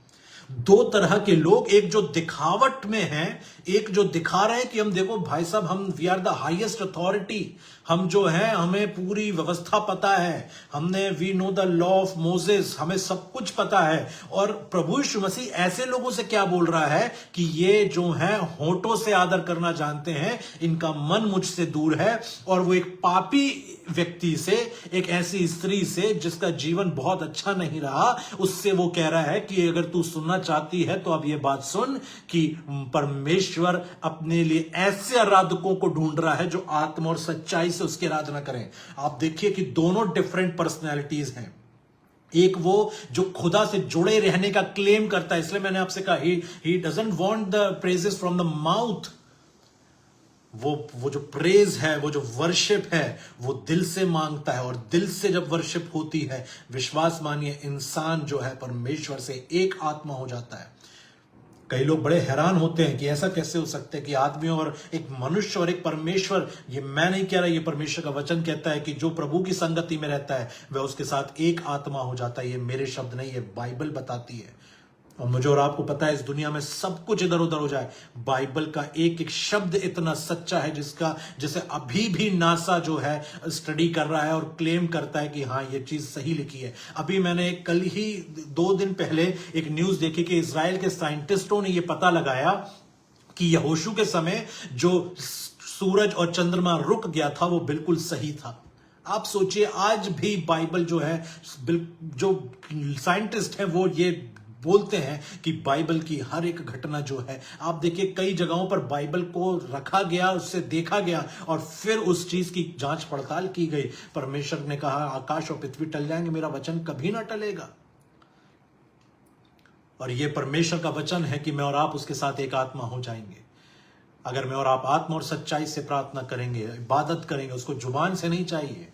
दो तरह के लोग, एक जो दिखावट में हैं, एक जो दिखा रहे हैं कि हम देखो भाई साहब, हम we are the highest authority, हम जो है हमें पूरी व्यवस्था पता है, हमने we know the law of Moses, हमें सब कुछ पता है। और प्रभु यीशु मसीह ऐसे लोगों से क्या बोल रहा है कि ये जो है होठों से आदर करना जानते हैं, इनका मन मुझसे दूर है। और वो एक पापी व्यक्ति से, एक ऐसी स्त्री से जिसका जीवन बहुत अच्छा नहीं रहा, उससे वो कह रहा है कि अगर तू सुनना चाहती है तो अब ये बात सुन कि परमेश्वर अपने लिए ऐसे आराधकों को ढूंढ रहा है जो आत्मा और सच्चाई से उसकी आराधना करें। आप देखिए कि दोनों डिफरेंट पर्सनैलिटीज हैं। एक वो जो खुदा से जुड़े रहने का क्लेम करता है, इसलिए मैंने आपसे कहा he doesn't want the praises from the mouth, वो जो प्रेज है, वो जो वर्शिप है, वो दिल से मांगता है। और दिल से जब वर्शिप होती है, विश्वास मानिए, इंसान जो है परमेश्वर से एक आत्मा हो जाता है। कई लोग बड़े हैरान होते हैं कि ऐसा कैसे हो सकता है कि आदमी और एक मनुष्य और एक परमेश्वर, ये मैं नहीं कह रहा, ये परमेश्वर का वचन कहता है कि जो प्रभु की संगति में रहता है वह उसके साथ एक आत्मा हो जाता है। ये मेरे शब्द नहीं, ये बाइबल बताती है। और मुझे और आपको पता है इस दुनिया में सब कुछ इधर उधर हो जाए, बाइबल का एक एक शब्द इतना सच्चा है जिसे अभी भी नासा जो है स्टडी कर रहा है और क्लेम करता है कि हाँ ये चीज सही लिखी है। अभी मैंने कल ही 2 दिन पहले एक न्यूज देखी कि इजराइल के साइंटिस्टों ने यह पता लगाया कि यहोशू के समय जो सूरज और चंद्रमा रुक गया था वो बिल्कुल सही था। आप सोचिए, आज भी बाइबल जो है, जो साइंटिस्ट हैं वो ये बोलते हैं कि बाइबल की हर एक घटना जो है, आप देखिए कई जगहों पर बाइबल को रखा गया, उससे देखा गया और फिर उस चीज की जांच पड़ताल की गई। परमेश्वर ने कहा आकाश और पृथ्वी टल जाएंगे, मेरा वचन कभी ना टलेगा। और यह परमेश्वर का वचन है कि मैं और आप उसके साथ एक आत्मा हो जाएंगे। अगर मैं और आप आत्मा और सच्चाई से प्रार्थना करेंगे, इबादत करेंगे, उसको जुबान से नहीं चाहिए,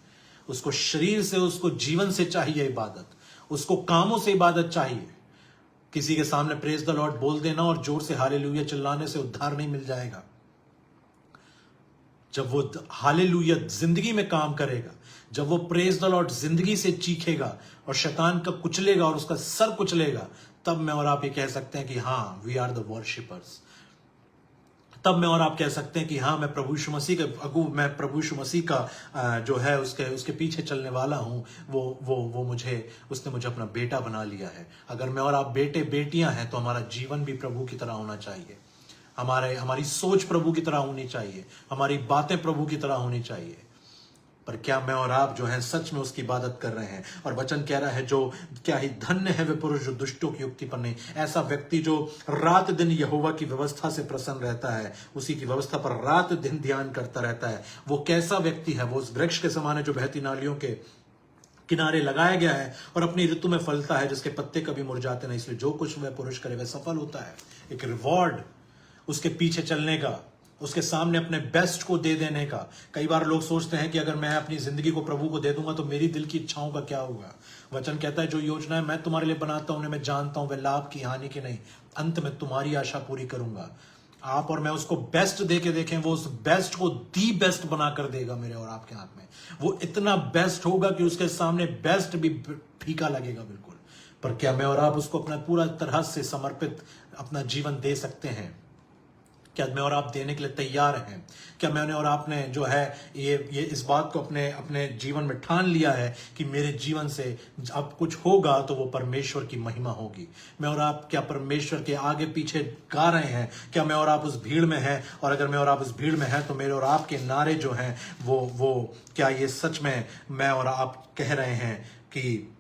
उसको शरीर से, उसको जीवन से चाहिए इबादत, उसको कामों से इबादत चाहिए। किसी के सामने प्रेज द लॉर्ड बोल देना और जोर से हालेलुया चिल्लाने से उद्धार नहीं मिल जाएगा। जब वो हालेलुया जिंदगी में काम करेगा, जब वो प्रेज द लॉर्ड जिंदगी से चीखेगा और शैतान का कुचलेगा और उसका सर कुचलेगा, तब मैं और आप ये कह सकते हैं कि हाँ वी आर द वर्शिपर्स। तब मैं और आप कह सकते हैं कि हाँ मैं प्रभु यीशु मसीह का मैं प्रभु यीशु मसीह का जो है उसके पीछे चलने वाला हूँ। उसने मुझे अपना बेटा बना लिया है। अगर मैं और आप बेटे बेटियां हैं तो हमारा जीवन भी प्रभु की तरह होना चाहिए, हमारी सोच प्रभु की तरह होनी चाहिए, हमारी बातें प्रभु की तरह होनी चाहिए। पर क्या मैं और आप जो हैं सच में उसकी इबादत कर रहे हैं? और वचन कह रहा है जो क्या ही धन्य है वे पुरुष जो दुष्टों की युक्ति पर नहीं। ऐसा व्यक्ति जो रात दिन यहोवा की व्यवस्था से प्रसन्न रहता है, उसी की व्यवस्था पर रात दिन ध्यान करता रहता है, वो कैसा व्यक्ति है? वो उस वृक्ष के समान है जो बहती नालियों के किनारे लगाया गया है और अपनी ऋतु में फलता है, जिसके पत्ते कभी मुरझाते नहीं। इसलिए जो कुछ वह पुरुष करे वह सफल होता है। एक रिवॉर्ड उसके पीछे चलने का, उसके सामने अपने बेस्ट को दे देने का। कई बार लोग सोचते हैं कि अगर मैं अपनी जिंदगी को प्रभु को दे दूंगा तो मेरी दिल की इच्छाओं का क्या होगा? वचन कहता है जो योजनाएं मैं तुम्हारे लिए बनाता हूं उन्हें मैं जानता हूं, वे लाभ की हानि की नहीं, अंत में तुम्हारी आशा पूरी करूंगा। आप और मैं उसको बेस्ट दे के देखें, वो उस बेस्ट को दी बेस्ट बनाकर देगा मेरे और आपके हाथ में। वो इतना बेस्ट होगा कि उसके सामने बेस्ट भी फीका लगेगा बिल्कुल। पर क्या मैं और आप उसको अपना पूरा तरह से समर्पित अपना जीवन दे सकते हैं? क्या मैं और आप देने के लिए तैयार हैं? क्या मैंने और आपने जो है ये इस बात को अपने जीवन में ठान लिया है कि मेरे जीवन से अब कुछ होगा तो वो परमेश्वर की महिमा होगी? मैं और आप क्या परमेश्वर के आगे पीछे गा रहे हैं? क्या मैं और आप उस भीड़ में हैं? और अगर मैं और आप उस भीड़ में हैं तो मेरे और आपके नारे जो हैं वो क्या ये सच में मैं और आप कह रहे हैं कि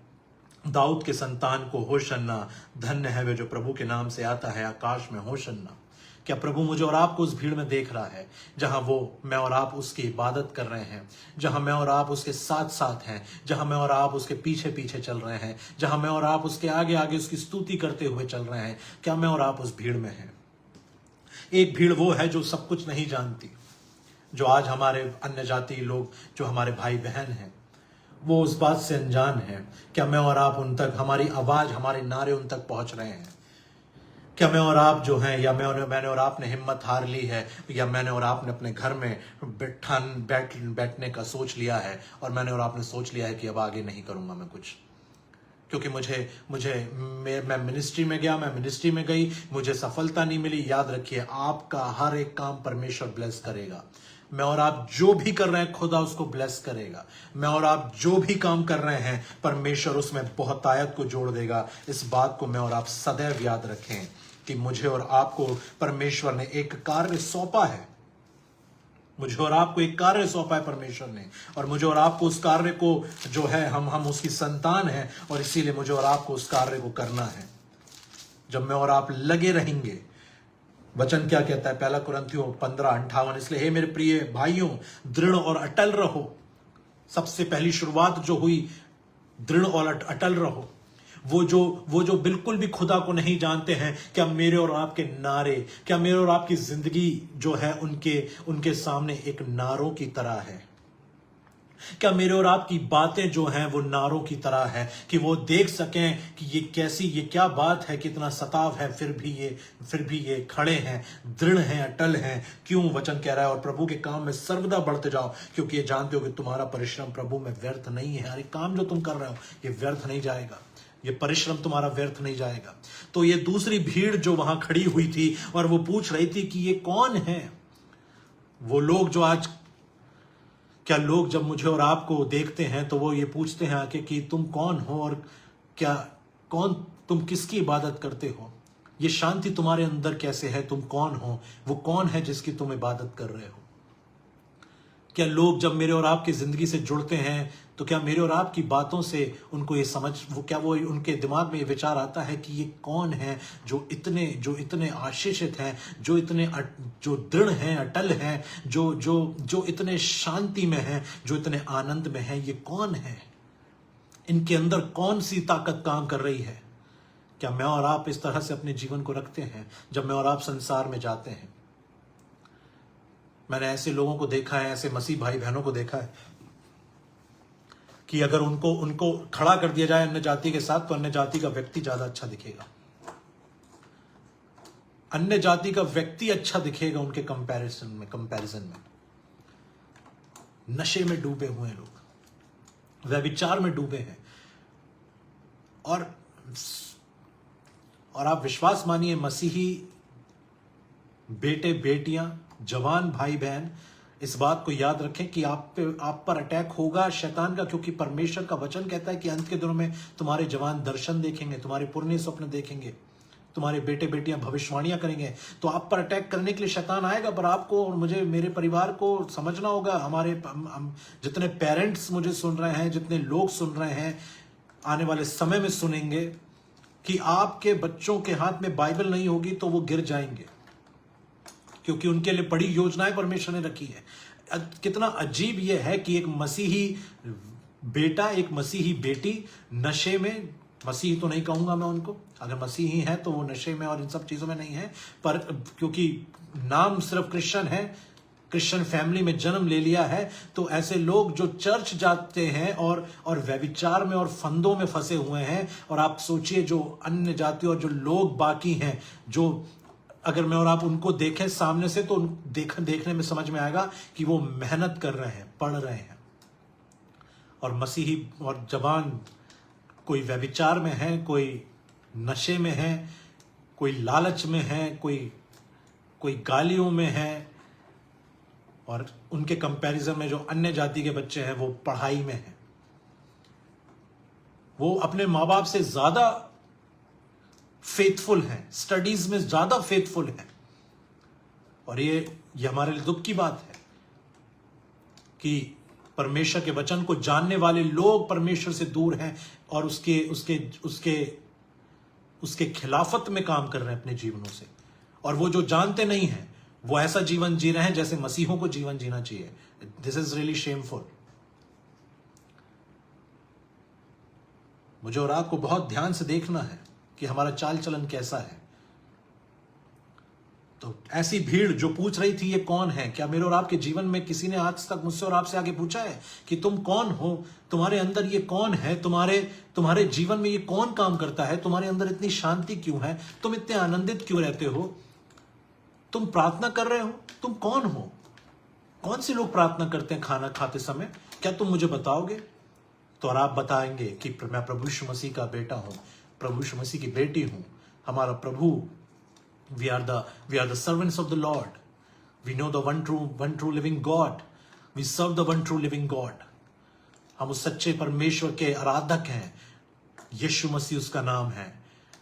दाऊद के संतान को होशन्ना, धन्य है वे जो प्रभु के नाम से आता है, आकाश में होशन्ना? क्या प्रभु मुझे और आपको उस भीड़ में देख रहा है जहां मैं और आप उसकी इबादत कर रहे हैं, जहां मैं और आप उसके साथ साथ हैं, जहां मैं और आप उसके पीछे पीछे चल रहे हैं, जहां मैं और आप उसके आगे आगे उसकी स्तुति करते हुए चल रहे हैं? क्या मैं और आप उस भीड़ में हैं? एक भीड़ वो है जो सब कुछ नहीं जानती, जो आज हमारे अन्य जाति लोग जो हमारे भाई बहन हैं वो उस बात से अनजान है। क्या मैं और आप उन तक, हमारी आवाज, हमारे नारे उन तक पहुंच रहे हैं? क्या मैं और आप जो हैं, या मैंने और आपने हिम्मत हार ली है, या मैंने और आपने अपने घर में बैठने का सोच लिया है और मैंने और आपने सोच लिया है कि अब आगे नहीं करूंगा मैं कुछ, क्योंकि मैं मिनिस्ट्री में गया, मैं मिनिस्ट्री में गई, मुझे सफलता नहीं मिली। याद रखिए आपका हर एक काम परमेश्वर ब्लेस करेगा। मैं और आप जो भी कर रहे हैं खुदा उसको ब्लेस करेगा। मैं और आप जो भी काम कर रहे हैं परमेश्वर उसमें बहुतायत को जोड़ देगा। इस बात को मैं और आप सदैव याद रखें कि मुझे और आपको परमेश्वर ने एक कार्य सौंपा है। मुझे और आपको एक कार्य सौंपा है परमेश्वर ने, और मुझे और आपको उस कार्य को जो है हम उसकी संतान हैं, और इसीलिए मुझे और आपको उस कार्य को करना है। जब मैं और आप लगे रहेंगे, वचन क्या कहता है? 1 कुरिन्थियों 15:58, इसलिए हे मेरे प्रिय भाइयों दृढ़ और अटल रहो। सबसे पहली शुरुआत जो हुई, दृढ़ और अटल रहो। वो जो बिल्कुल भी खुदा को नहीं जानते हैं, क्या मेरे और आपके नारे, क्या मेरे और आपकी जिंदगी जो है उनके सामने एक नारों की तरह है? क्या मेरे और आपकी बातें जो हैं वो नारों की तरह है कि वो देख सकें कि ये क्या बात है, कितना सताव है, फिर भी ये खड़े हैं, दृढ़ हैं, अटल हैं। क्यों? वचन कह रहा है, और प्रभु के काम में सर्वदा बढ़ते जाओ, क्योंकि ये जानते हो कि तुम्हारा परिश्रम प्रभु में व्यर्थ नहीं है। हर एक काम जो तुम कर रहे हो ये व्यर्थ नहीं जाएगा, ये परिश्रम तुम्हारा व्यर्थ नहीं जाएगा। तो ये दूसरी भीड़ जो वहां खड़ी हुई थी और वो पूछ रही थी कि ये कौन है? वो लोग जो आज, क्या लोग जब मुझे और आपको देखते हैं तो वो ये पूछते हैं आके कि तुम कौन हो, और तुम किसकी इबादत करते हो? ये शांति तुम्हारे अंदर कैसे है? तुम कौन हो? वो कौन है जिसकी तुम इबादत कर रहे हो? क्या लोग जब मेरे और आपकी जिंदगी से जुड़ते हैं तो क्या मेरे और आपकी बातों से उनको ये वो उनके दिमाग में ये विचार आता है कि ये कौन है जो इतने आशीषित हैं, जो दृढ़ हैं, अटल हैं, जो इतने शांति में हैं, जो इतने आनंद में हैं? ये कौन है? इनके अंदर कौन सी ताकत काम कर रही है? क्या मैं और आप इस तरह से अपने जीवन को रखते हैं जब मैं और आप संसार में जाते हैं? मैंने ऐसे लोगों को देखा है, ऐसे मसीह भाई बहनों को देखा है कि अगर उनको खड़ा कर दिया जाए अन्य जाति के साथ तो अन्य जाति का व्यक्ति ज्यादा अच्छा दिखेगा, अन्य जाति का व्यक्ति अच्छा दिखेगा उनके कंपैरिजन में। नशे में डूबे हुए हैं लोग, व्यभिचार में डूबे हैं, और आप विश्वास मानिए, मसीही बेटे बेटियां, जवान भाई बहन, इस बात को याद रखें कि आप पर अटैक होगा शैतान का, क्योंकि परमेश्वर का वचन कहता है कि अंत के दिनों में तुम्हारे जवान दर्शन देखेंगे, तुम्हारे पुरने स्वप्न देखेंगे, तुम्हारे बेटे बेटियां भविष्यवाणियां करेंगे। तो आप पर अटैक करने के लिए शैतान आएगा, पर आपको और मुझे, मेरे परिवार को समझना होगा। हम जितने पेरेंट्स मुझे सुन रहे हैं, जितने लोग सुन रहे हैं, आने वाले समय में सुनेंगे कि आपके बच्चों के हाथ में बाइबल नहीं होगी तो वो गिर जाएंगे, क्योंकि उनके लिए बड़ी योजनाएं परमेश्वर ने रखी है। कितना अजीब यह है कि एक मसीही बेटा, एक मसीही बेटी नशे में, मसीही तो नहीं कहूंगा मैं उनको, अगर मसीही है तो वो नशे में और इन सब चीजों में नहीं है, पर क्योंकि नाम सिर्फ क्रिश्चियन है, क्रिश्चियन फैमिली में जन्म ले लिया है, तो ऐसे लोग जो चर्च जाते हैं और व्यभिचार में और फंदों में फंसे हुए हैं। और आप सोचिए, जो अन्य जाति और जो लोग बाकी हैं, जो अगर मैं और आप उनको देखें सामने से तो देखने में समझ में आएगा कि वो मेहनत कर रहे हैं, पढ़ रहे हैं, और मसीही और जवान कोई व्यभिचार में है, कोई नशे में है, कोई लालच में है, कोई गालियों में है, और उनके कंपैरिजन में जो अन्य जाति के बच्चे हैं वो पढ़ाई में हैं। वो अपने माँ बाप से ज्यादा फेथफुल हैं, स्टडीज में ज्यादा फेथफुल हैं। और ये हमारे लिए दुख की बात है कि परमेश्वर के वचन को जानने वाले लोग परमेश्वर से दूर हैं और उसके खिलाफत में काम कर रहे हैं अपने जीवनों से। और वो जो जानते नहीं हैं वो ऐसा जीवन जी रहे हैं जैसे मसीहों को जीवन जीना चाहिए। This is really shameful. मुझे और आपको बहुत ध्यान से देखना है कि हमारा चाल चलन कैसा है। तो ऐसी भीड़ जो पूछ रही थी ये कौन है, क्या मेरे और आपके जीवन में किसी ने आज तक मुझसे और आपसे आगे पूछा है कि तुम कौन हो, तुम्हारे अंदर ये कौन है, तुम्हारे जीवन में ये कौन काम करता है, तुम्हारे अंदर इतनी शांति क्यों है, तुम इतने आनंदित क्यों रहते हो, तुम प्रार्थना कर रहे हो, तुम कौन हो? कौन से लोग प्रार्थना करते हैं खाना खाते समय? क्या तुम मुझे बताओगे? तो और आप बताएंगे कि मैं प्रभु यीशु मसीह का बेटा हूं, प्रभु यीशु मसीह की बेटी हूं। हमारा प्रभु, we are the servants of the Lord. We know the one true living God. We serve the one true living God. हम उस सच्चे परमेश्वर के आराधक हैं। यीशु मसीह उसका नाम है,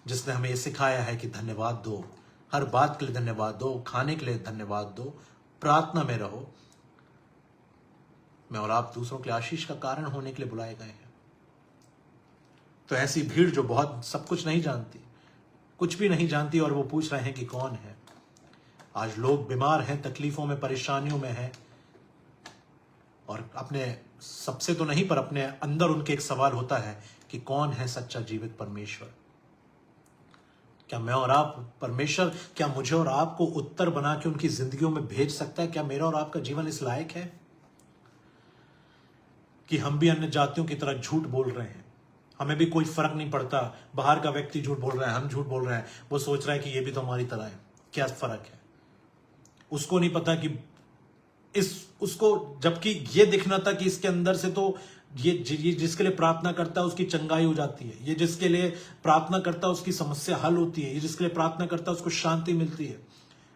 जिसने हमें यह सिखाया है कि धन्यवाद दो, हर बात के लिए धन्यवाद दो, खाने के लिए धन्यवाद दो, प्रार्थना में रहो। मैं और आप दूसरों के आशीष का कारण होने के लिए बुलाए गए हैं। तो ऐसी भीड़ जो बहुत सब कुछ नहीं जानती, कुछ भी नहीं जानती, और वो पूछ रहे हैं कि कौन है। आज लोग बीमार हैं, तकलीफों में, परेशानियों में हैं, और अपने सबसे तो नहीं पर अपने अंदर उनके एक सवाल होता है कि कौन है सच्चा जीवित परमेश्वर। क्या मैं और आप, परमेश्वर क्या मुझे और आपको उत्तर बना के उनकी जिंदगियों में भेज सकता है? क्या मेरा और आपका जीवन इस लायक है कि हम भी अन्य जातियों की तरह झूठ बोल रहे हैं? हमें भी कोई फर्क नहीं पड़ता, बाहर का व्यक्ति झूठ बोल रहा है, हम झूठ बोल रहे हैं, वो सोच रहा है कि ये भी तो हमारी तरह है। क्या फर्क है? उसको नहीं पता कि उसको जबकि ये दिखना था कि इसके अंदर से तो ये जिसके लिए प्रार्थना करता है उसकी चंगाई हो जाती है, ये जिसके लिए प्रार्थना करता है उसकी समस्या हल होती है, ये जिसके लिए प्रार्थना करता है उसको शांति मिलती है,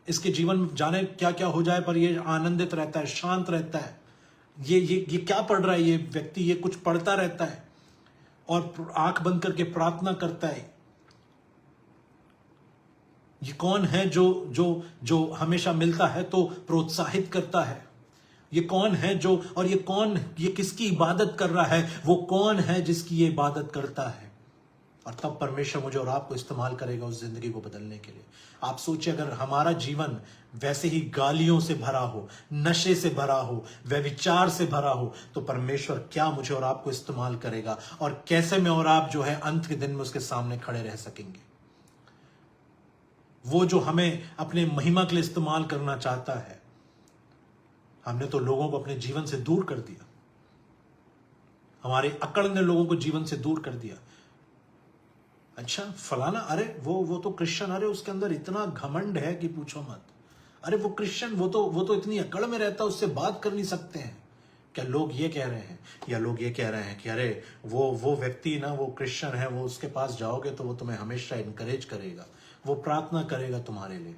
इसके जीवन में जाने क्या क्या हो जाए पर ये आनंदित रहता है, शांत रहता है। ये क्या पढ़ रहा है ये व्यक्ति? ये कुछ पढ़ता रहता है और आंख बंद करके प्रार्थना करता है। ये कौन है जो जो जो हमेशा मिलता है तो प्रोत्साहित करता है? ये कौन है जो, और ये किसकी इबादत कर रहा है? वो कौन है जिसकी ये इबादत करता है? और तब परमेश्वर मुझे और आपको इस्तेमाल करेगा उस जिंदगी को बदलने के लिए। आप सोचिए, अगर हमारा जीवन वैसे ही गालियों से भरा हो, नशे से भरा हो, व्यभिचार से भरा हो, तो परमेश्वर क्या मुझे और आपको इस्तेमाल करेगा, और कैसे मैं और आप जो है अंत के दिन में उसके सामने खड़े रह सकेंगे। वो जो हमें अपने महिमा के लिए इस्तेमाल करना चाहता है, हमने तो लोगों को अपने जीवन से दूर कर दिया, हमारे अकड़ ने लोगों को जीवन से दूर कर दिया। अच्छा फलाना, अरे वो तो क्रिश्चियन, अरे उसके अंदर इतना घमंड है कि पूछो मत। अरे वो क्रिश्चियन, वो तो इतनी अकड़ में रहता, उससे बात कर नहीं सकते हैं। क्या लोग ये कह रहे हैं, या लोग ये कह रहे हैं कि अरे वो व्यक्ति ना, वो क्रिश्चियन है, वो उसके पास जाओगे तो वो तुम्हें हमेशा इनकरेज करेगा, वो प्रार्थना करेगा तुम्हारे लिए।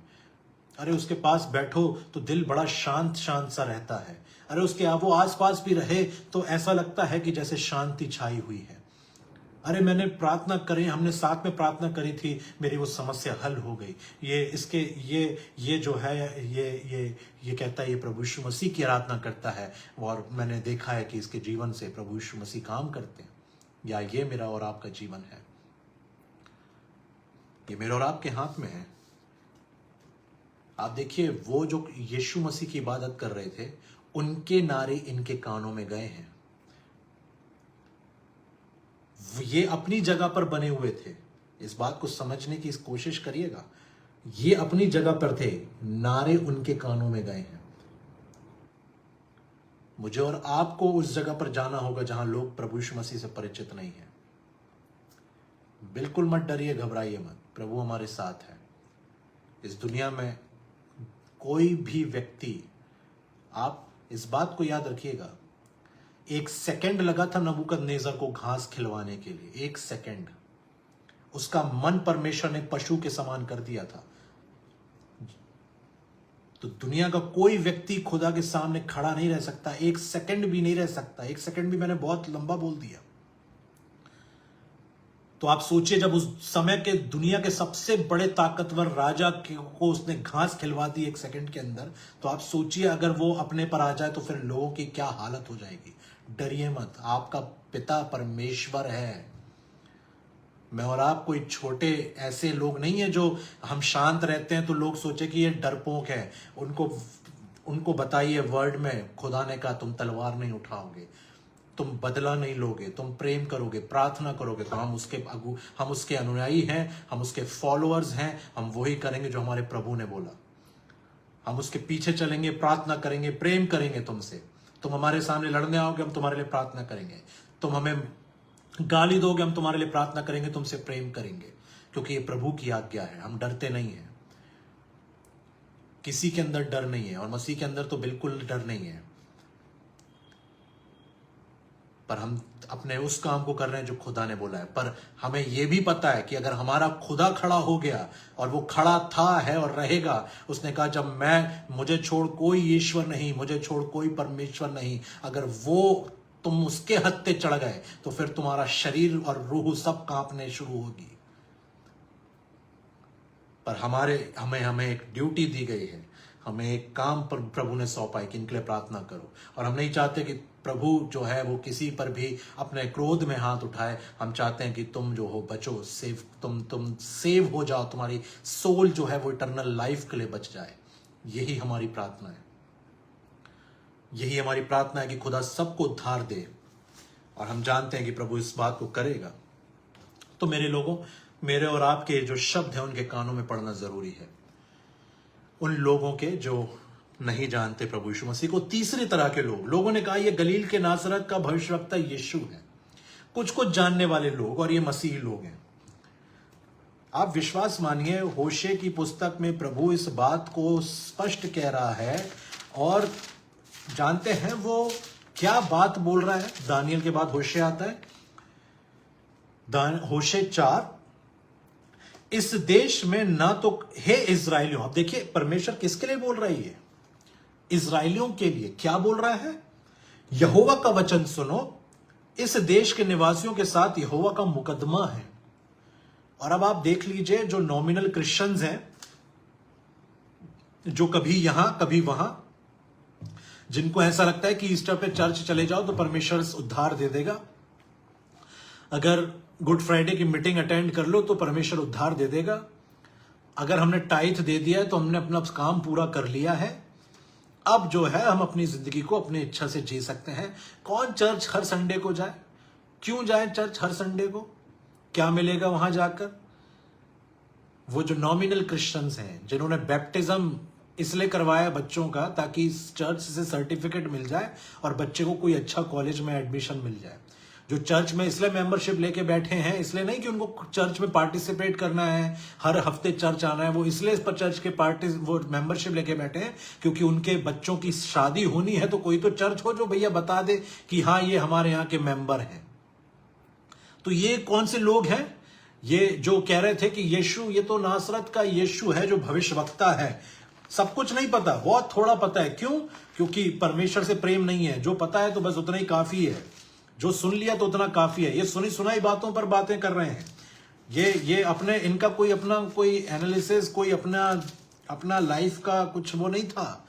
अरे उसके पास बैठो तो दिल बड़ा शांत शांत सा रहता है। अरे वो आसपास भी रहे तो ऐसा लगता है कि जैसे शांति छाई हुई है। अरे मैंने प्रार्थना करी, हमने साथ में प्रार्थना करी थी, मेरी वो समस्या हल हो गई। ये जो है ये कहता है ये प्रभु यीशु मसीह की आराधना करता है, और मैंने देखा है कि इसके जीवन से प्रभु यीशु मसीह काम करते हैं। या ये मेरा और आपका जीवन है? ये मेरे और आपके हाथ में है। आप देखिए, वो जो यीशु मसीह की इबादत कर रहे थे, उनके नारे इनके कानों में गए हैं। ये अपनी जगह पर बने हुए थे। इस बात को समझने की कोशिश करिएगा। ये अपनी जगह पर थे, नारे उनके कानों में गए हैं। मुझे और आपको उस जगह पर जाना होगा जहां लोग प्रभु यीशु मसीह से परिचित नहीं है। बिल्कुल मत डरिए, घबराइए मत, प्रभु हमारे साथ है। इस दुनिया में कोई भी व्यक्ति, आप इस बात को याद रखिएगा, 1 सेकंड लगा था नबूकदनेस्सर को घास खिलवाने के लिए। 1 सेकंड उसका मन परमेश्वर ने पशु के समान कर दिया था। तो दुनिया का कोई व्यक्ति खुदा के सामने खड़ा नहीं रह सकता, 1 सेकंड भी नहीं रह सकता। 1 सेकंड भी मैंने बहुत लंबा बोल दिया। तो आप सोचिए, जब उस समय के दुनिया के सबसे बड़े ताकतवर राजा को उसने घास खिलवा दी 1 सेकंड के अंदर, तो आप सोचिए अगर वो अपने पर आ जाए तो फिर लोगों की क्या हालत हो जाएगी। डरिए मत, आपका पिता परमेश्वर है। मैं और आप कोई छोटे ऐसे लोग नहीं है जो हम शांत रहते हैं तो लोग सोचे कि ये डरपोक है। उनको बताइए वर्ड में, खुदा ने कहा तुम तलवार नहीं उठाओगे, तुम बदला नहीं लोगे, तुम प्रेम करोगे, प्रार्थना करोगे। तो हम उसके अनुयायी हैं, हम उसके फॉलोअर्स हैं, हम वही करेंगे जो हमारे प्रभु ने बोला। हम उसके पीछे चलेंगे, प्रार्थना करेंगे, प्रेम करेंगे तुमसे। तुम हमारे सामने लड़ने आओगे, हम तुम्हारे लिए प्रार्थना करेंगे। तुम हमें गाली दोगे, हम तुम्हारे लिए प्रार्थना करेंगे, तुमसे प्रेम करेंगे, क्योंकि ये प्रभु की आज्ञा है। हम डरते नहीं हैं, किसी के अंदर डर नहीं है, और मसीह के अंदर तो बिल्कुल डर नहीं है। पर हम अपने उस काम को कर रहे हैं जो खुदा ने बोला है। पर हमें यह भी पता है कि अगर हमारा खुदा खड़ा हो गया, और वो खड़ा था, है और रहेगा। उसने कहा जब मुझे छोड़ कोई ईश्वर नहीं, मुझे छोड़ कोई परमेश्वर नहीं। अगर वो तुम उसके हत्थे चढ़ गए तो फिर तुम्हारा शरीर और रूह सब कांपने शुरू होगी। पर हमें एक ड्यूटी दी गई है, हमें एक काम पर प्रभु ने सौंपा है कि इनके लिए प्रार्थना करो। और हम नहीं चाहते कि प्रभु जो है वो किसी पर भी अपने क्रोध में हाथ उठाए। हम चाहते हैं कि तुम जो हो बचो, तुम सेव हो जाओ, तुम्हारी सोल जो है वो इटर्नल लाइफ के लिए बच जाए। यही हमारी प्रार्थना है। यही हमारी प्रार्थना है कि खुदा सबको उद्धार दे, और हम जानते हैं कि प्रभु इस बात को करेगा। तो मेरे लोगों, मेरे और आपके जो शब्द हैं उनके कानों में पड़ना जरूरी है। उन लोगों के जो नहीं जानते प्रभु यीशु मसीह को। तीसरी तरह के लोगों ने कहा यह गलील के नासरत का भविष्यवक्ता यीशु है। कुछ कुछ जानने वाले लोग और ये मसीही लोग हैं। आप विश्वास मानिए, होशे की पुस्तक में प्रभु इस बात को स्पष्ट कह रहा है और जानते हैं वो क्या बात बोल रहा है। दानियल के बाद होशे आता है, होशे 4, इस देश में ना तो हे इजराइलियों। अब देखिए परमेश्वर किसके लिए बोल रही है? इजराइलियों के लिए। क्या बोल रहा है? यहोवा का वचन सुनो, इस देश के निवासियों के साथ यहोवा का मुकदमा है। और अब आप देख लीजिए, जो नॉमिनल क्रिश्चियंस हैं, जो कभी यहां कभी वहां, जिनको ऐसा लगता है कि ईस्टर पे चर्च चले जाओ तो परमेश्वर उद्धार दे देगा, अगर गुड फ्राइडे की मीटिंग अटेंड कर लो तो परमेश्वर उद्धार दे देगा, अगर हमने टाइथ दे दिया है तो हमने अपना काम पूरा कर लिया है, अब जो है हम अपनी जिंदगी को अपनी इच्छा से जी सकते हैं। कौन चर्च हर संडे को जाए? क्यों जाए चर्च हर संडे को? क्या मिलेगा वहां जाकर? वो जो नॉमिनल क्रिश्चियंस हैं, जिन्होंने बैप्टिज्म इसलिए करवाया बच्चों का ताकि चर्च से सर्टिफिकेट मिल जाए और बच्चे को कोई अच्छा कॉलेज में एडमिशन मिल जाए, जो चर्च में इसलिए मेंबरशिप लेके बैठे हैं, इसलिए नहीं कि उनको चर्च में पार्टिसिपेट करना है, हर हफ्ते चर्च आना है, वो इसलिए इस पर चर्च के वो मेंबरशिप लेके बैठे हैं क्योंकि उनके बच्चों की शादी होनी है तो कोई तो चर्च हो जो भैया बता दे कि हाँ ये हमारे यहाँ के मेंबर हैं। तो ये कौन से लोग हैं? ये जो कह रहे थे कि यीशु, ये तो नासरत का यीशु है जो भविष्यवक्ता है। सब कुछ नहीं पता, बहुत थोड़ा पता है। क्यों? क्योंकि परमेश्वर से प्रेम नहीं है। जो पता है तो बस उतना ही काफी है, जो सुन लिया तो उतना काफी है। ये सुनी सुनाई बातों पर बातें कर रहे हैं। ये अपने, इनका कोई अपना कोई एनालिसिस, कोई अपना लाइफ का कुछ वो नहीं था।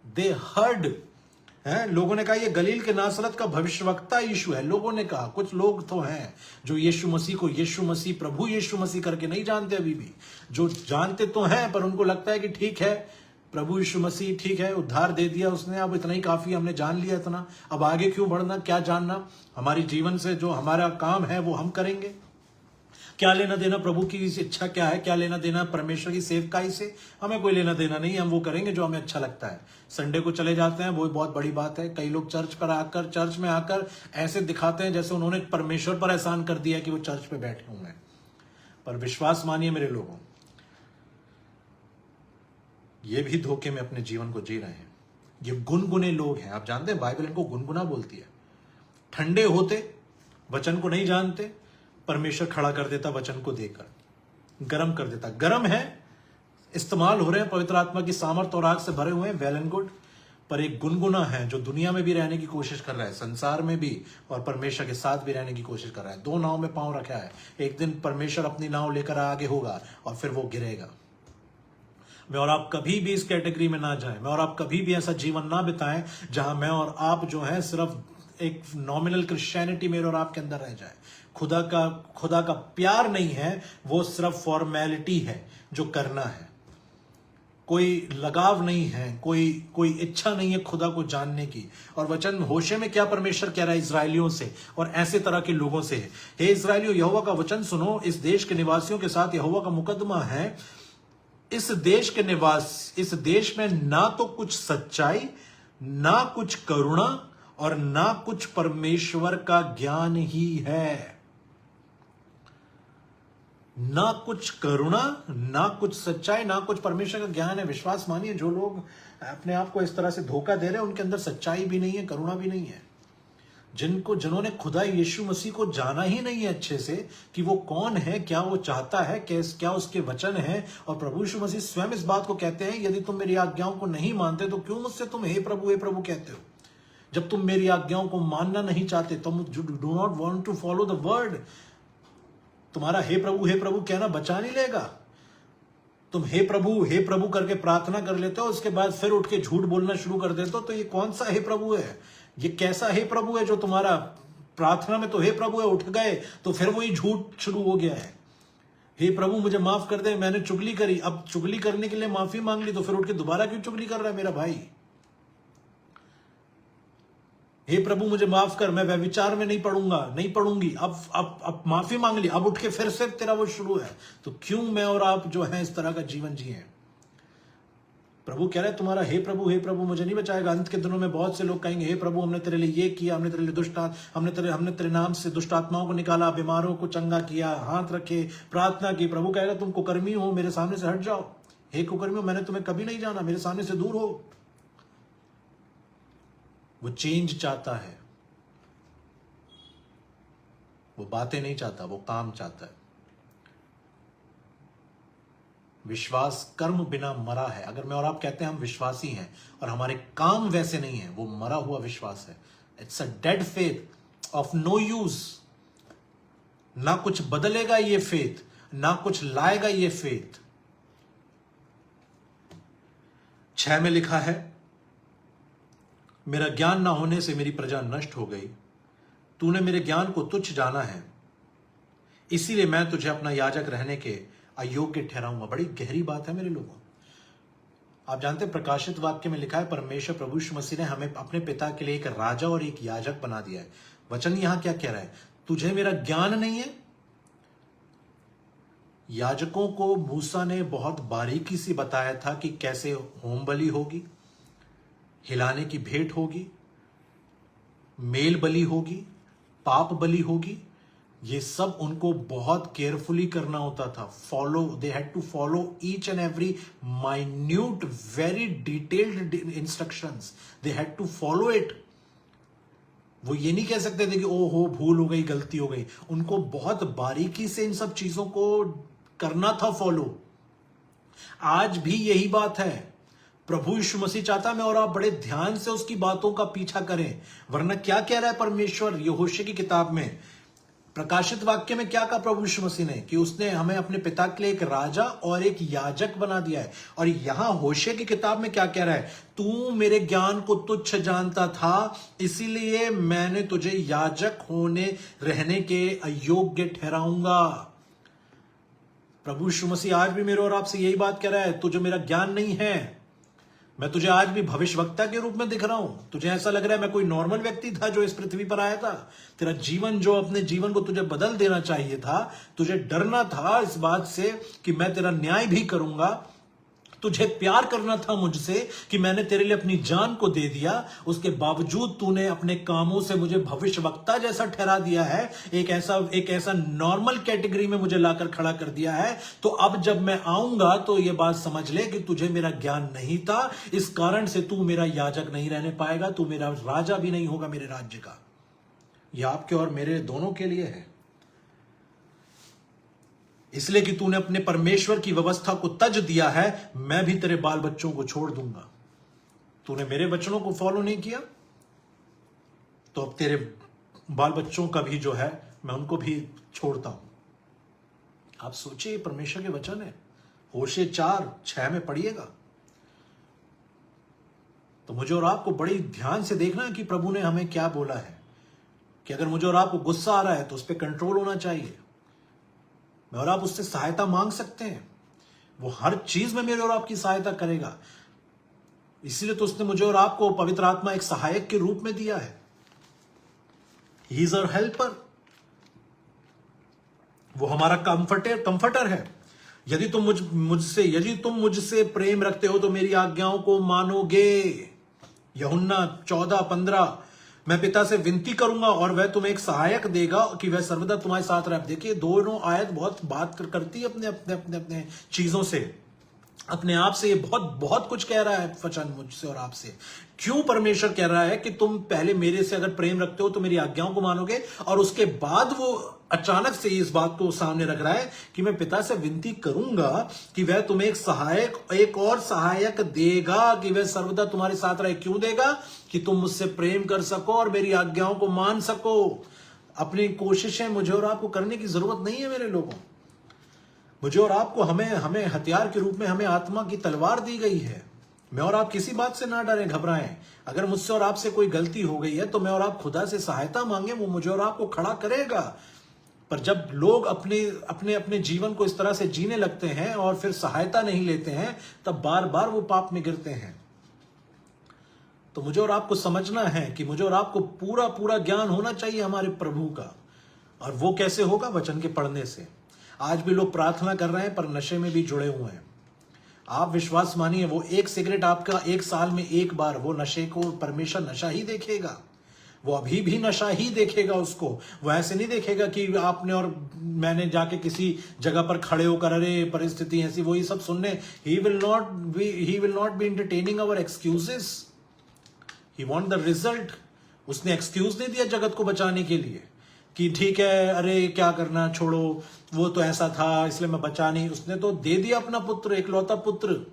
दे हर्ड है। लोगों ने कहा ये गलील के नासरत का भविष्यवक्ता यीशु है। लोगों ने कहा, कुछ लोग तो हैं जो यीशु मसीह को यीशु मसीह, प्रभु यीशु मसीह करके नहीं जानते अभी भी। जो जानते तो हैं पर उनको लगता है कि ठीक है प्रभु यीशु मसीह ठीक है, उद्धार दे दिया उसने, अब इतना ही काफी, हमने जान लिया इतना, अब आगे क्यों बढ़ना, क्या जानना, हमारी जीवन से जो हमारा काम है वो हम करेंगे। क्या लेना देना प्रभु की इच्छा क्या है, क्या लेना देना परमेश्वर की सेवकाई से? हमें कोई लेना देना नहीं, हम वो करेंगे जो हमें अच्छा लगता है। संडे को चले जाते हैं, वो बहुत बड़ी बात है। कई लोग चर्च में आकर ऐसे दिखाते हैं जैसे उन्होंने परमेश्वर पर एहसान कर दिया कि वो चर्च पे बैठे हुए हैं। पर विश्वास मानिए मेरे लोगों, ये भी धोखे में अपने जीवन को जी रहे हैं। ये गुनगुने लोग हैं। आप जानते हैं बाइबल इनको गुनगुना बोलती है। ठंडे होते, वचन को नहीं जानते, परमेश्वर खड़ा कर देता वचन को देकर, गर्म कर देता। गर्म है, इस्तेमाल हो रहे हैं, पवित्र आत्मा की सामर्थ और आग से भरे हुए हैं, वेल एंड गुड। पर एक गुनगुना है जो दुनिया में भी रहने की कोशिश कर रहा है, संसार में भी और परमेश्वर के साथ भी रहने की कोशिश कर रहा है। दो नाव में पांव रखा है। एक दिन परमेश्वर अपनी नाव लेकर आगे होगा और फिर वो गिरेगा। मैं और आप कभी भी इस कैटेगरी में ना जाएं, मैं और आप कभी भी ऐसा जीवन ना बिताएं जहां मैं और आप जो है सिर्फ एक नॉमिनल क्रिश्चियनिटी मेरे और आपके अंदर रह जाए। खुदा का प्यार नहीं है, वो सिर्फ फॉर्मेलिटी है जो करना है। कोई लगाव नहीं है, कोई इच्छा नहीं है खुदा को जानने की। और वचन होशे में क्या परमेश्वर कह रहा है इजराइलियों से और ऐसे तरह के लोगों से? हे इजराइलियों, यहोवा का वचन सुनो, इस देश के निवासियों के साथ यहोवा का मुकदमा है। इस देश में ना तो कुछ सच्चाई, ना कुछ करुणा और ना कुछ परमेश्वर का ज्ञान ही है। ना कुछ करुणा, ना कुछ सच्चाई, ना कुछ परमेश्वर का ज्ञान है। विश्वास मानिए, जो लोग अपने आप को इस तरह से धोखा दे रहे हैं उनके अंदर सच्चाई भी नहीं है, करुणा भी नहीं है। जिन्होंने खुदा यीशु मसीह को जाना ही नहीं है अच्छे से कि वो कौन है, क्या वो चाहता है, क्या उसके वचन है। और प्रभु यीशु मसीह स्वयं इस बात को कहते हैं, यदि तुम मेरी आज्ञाओं को नहीं मानते तो क्यों मुझसे तुम हे प्रभु कहते हो? जब तुम मेरी आज्ञाओं को मानना नहीं चाहते, तुम do not want to follow the word, तुम्हारा हे प्रभु कहना बचा नहीं लेगा। तुम हे प्रभु करके प्रार्थना कर लेते हो, उसके बाद फिर उठ के झूठ बोलना शुरू कर देते हो। तो ये कौन सा हे प्रभु है? ये कैसा हे प्रभु है जो तुम्हारा प्रार्थना में तो हे प्रभु है, उठ गए तो फिर वही झूठ शुरू हो गया है। हे प्रभु मुझे माफ कर दे, मैंने चुगली करी, अब चुगली करने के लिए माफी मांग ली तो फिर उठ के दोबारा क्यों चुगली कर रहा है मेरा भाई? हे प्रभु मुझे माफ कर, मैं व्यभिचार में नहीं पड़ूंगा, नहीं पड़ूंगी, अब माफी मांग ली, अब उठ के फिर से तेरा वो शुरू है, तो क्यों मैं और आप जो है इस तरह का जीवन जिए? प्रभु कह रहे हैं तुम्हारा हे प्रभु मुझे नहीं बचाएगा। अंत के दिनों में बहुत से लोग कहेंगे, हे प्रभु हमने तेरे लिए ये किया, हमने तेरे लिए हमने तेरे नाम से दुष्ट आत्माओं को निकाला, बीमारों को चंगा किया, हाथ रखे, प्रार्थना की। प्रभु कहेगा तुम कुकर्मी हो, मेरे सामने से हट जाओ। हे कुकर्मी हो, मैंने तुम्हें कभी नहीं जाना, मेरे सामने से दूर हो। वो चेंज चाहता है, वो बातें नहीं चाहता, वो काम चाहता है। विश्वास कर्म बिना मरा है। अगर मैं और आप कहते हैं हम विश्वासी हैं और हमारे काम वैसे नहीं है, वो मरा हुआ विश्वास है। It's a dead faith of no use. ना कुछ बदलेगा ये फेथ, ना कुछ लाएगा ये फेथ। 6 में लिखा है, मेरा ज्ञान ना होने से मेरी प्रजा नष्ट हो गई, तूने मेरे ज्ञान को तुच्छ जाना है, इसीलिए मैं तुझे अपना याजक रहने के अयोग्य ठहराऊंगा। बड़ी गहरी बात है मेरे लोगों। आप जानते हैं प्रकाशित वाक्य में लिखा है, परमेश्वर प्रभु यीशु मसीह ने हमें अपने पिता के लिए एक राजा और एक याजक बना दिया है। वचन यहां क्या कह रहा है? तुझे मेरा ज्ञान नहीं है। याजकों को मूसा ने बहुत बारीकी से बताया था कि कैसे होम बलि होगी, हिलाने की भेंट होगी, मेल बलि होगी, पाप बलि होगी। ये सब उनको बहुत केयरफुली करना होता था। Follow, they had to follow each and every minute, very detailed instructions, they had to follow it. वो ये नहीं कह सकते थे कि ओ हो भूल हो गई, गलती हो गई। उनको बहुत बारीकी से इन सब चीजों को करना था फॉलो। आज भी यही बात है। प्रभु यीशु मसीह चाहता मैं और आप बड़े ध्यान से उसकी बातों का पीछा करें, वरना क्या कह रहा है परमेश्वर यहोशे की किताब में, प्रकाशित वाक्य में क्या कहा प्रभु यीशु मसीह ने, कि उसने हमें अपने पिता के लिए एक राजा और एक याजक बना दिया है। और यहां होशे की किताब में क्या कह रहा है? तू मेरे ज्ञान को तुच्छ जानता था, इसीलिए मैंने तुझे याजक होने रहने के अयोग्य ठहराऊंगा। प्रभु यीशु मसीह आज भी मेरे और आपसे यही बात कह रहा है, तुझे मेरा ज्ञान नहीं है, मैं तुझे आज भी भविष्यवक्ता के रूप में दिख रहा हूं। तुझे ऐसा लग रहा है मैं कोई नॉर्मल व्यक्ति था जो इस पृथ्वी पर आया था। तेरा जीवन, जो अपने जीवन को तुझे बदल देना चाहिए था, तुझे डरना था इस बात से कि मैं तेरा न्याय भी करूंगा, तुझे प्यार करना था मुझसे कि मैंने तेरे लिए अपनी जान को दे दिया, उसके बावजूद तूने अपने कामों से मुझे भविष्यवक्ता जैसा ठहरा दिया है, एक ऐसा नॉर्मल कैटेगरी में मुझे लाकर खड़ा कर दिया है। तो अब जब मैं आऊंगा तो यह बात समझ ले कि तुझे मेरा ज्ञान नहीं था, इस कारण से तू मेरा याजक नहीं रहने पाएगा, तू मेरा राजा भी नहीं होगा मेरे राज्य का। यह आपके और मेरे दोनों के लिए है, इसलिए कि तूने अपने परमेश्वर की व्यवस्था को तज दिया है, मैं भी तेरे बाल बच्चों को छोड़ दूंगा। तूने मेरे वचनों को फॉलो नहीं किया, तो अब तेरे बाल बच्चों का भी जो है मैं उनको भी छोड़ता हूं। आप सोचिए, परमेश्वर के वचन है, होशे 4:6 में पढ़िएगा। तो मुझे और आपको बड़ी ध्यान से देखना है कि प्रभु ने हमें क्या बोला है, कि अगर मुझे और आपको गुस्सा आ रहा है तो उस पर कंट्रोल होना चाहिए। मैं और आप उससे सहायता मांग सकते हैं, वो हर चीज में मेरे और आपकी सहायता करेगा। इसलिए तो उसने मुझे और आपको पवित्र आत्मा एक सहायक के रूप में दिया है। ही इज अवर हेल्पर, वो हमारा कंफर्टर है। यदि तुम मुझसे प्रेम रखते हो तो मेरी आज्ञाओं को मानोगे। यूहन्ना 14:15, मैं पिता से विनती करूंगा और वह तुम्हें एक सहायक देगा कि वह सर्वदा तुम्हारे साथ रहे। देखिए, दोनों आयत बहुत बात करती है अपने चीजों से, अपने आप से। ये बहुत कुछ कह रहा है वचन मुझसे और आपसे। क्यों परमेश्वर कह रहा है कि तुम पहले मेरे से अगर प्रेम रखते हो तो मेरी आज्ञाओं को मानोगे, और उसके बाद वो अचानक से इस बात को सामने रख रहा है कि मैं पिता से विनती करूंगा कि वह तुम्हें एक और सहायक देगा कि वह सर्वदा तुम्हारे साथ रहे। क्यों देगा? कि तुम मुझसे प्रेम कर सको और मेरी आज्ञाओं को मान सको। अपनी कोशिशें मुझे और आपको करने की जरूरत नहीं है मेरे लोगों। मुझे और आपको हमें हथियार के रूप में हमें आत्मा की तलवार दी गई है। मैं और आप किसी बात से ना डरें, घबराएं। अगर मुझसे और आपसे कोई गलती हो गई है तो मैं और आप खुदा से सहायता मांगे, वो मुझे और आपको खड़ा करेगा। पर जब लोग अपने जीवन को इस तरह से जीने लगते हैं और फिर सहायता नहीं लेते हैं, तब बार बार वो पाप में गिरते हैं। तो मुझे और आपको समझना है कि मुझे और आपको पूरा पूरा ज्ञान होना चाहिए हमारे प्रभु का। और वो कैसे होगा? वचन के पढ़ने से। आज भी लोग प्रार्थना कर रहे हैं पर नशे में भी जुड़े हुए हैं। आप विश्वास मानिए, वो एक सिगरेट आपका एक साल में एक बार, वो नशे को परमेश्वर नशा ही देखेगा। वो अभी भी नशा ही देखेगा उसको। वो ऐसे नहीं देखेगा कि आपने और मैंने जाके किसी जगह पर खड़े होकर अरे परिस्थिति ऐसी वही सब सुनने। He will not be entertaining our excuses, he want the result. उसने एक्सक्यूज नहीं दिया जगत को बचाने के लिए कि ठीक है अरे क्या करना, छोड़ो, वो तो ऐसा था इसलिए मैं बचा नहीं। उसने तो दे दिया अपना पुत्र, एकलौता पुत्र,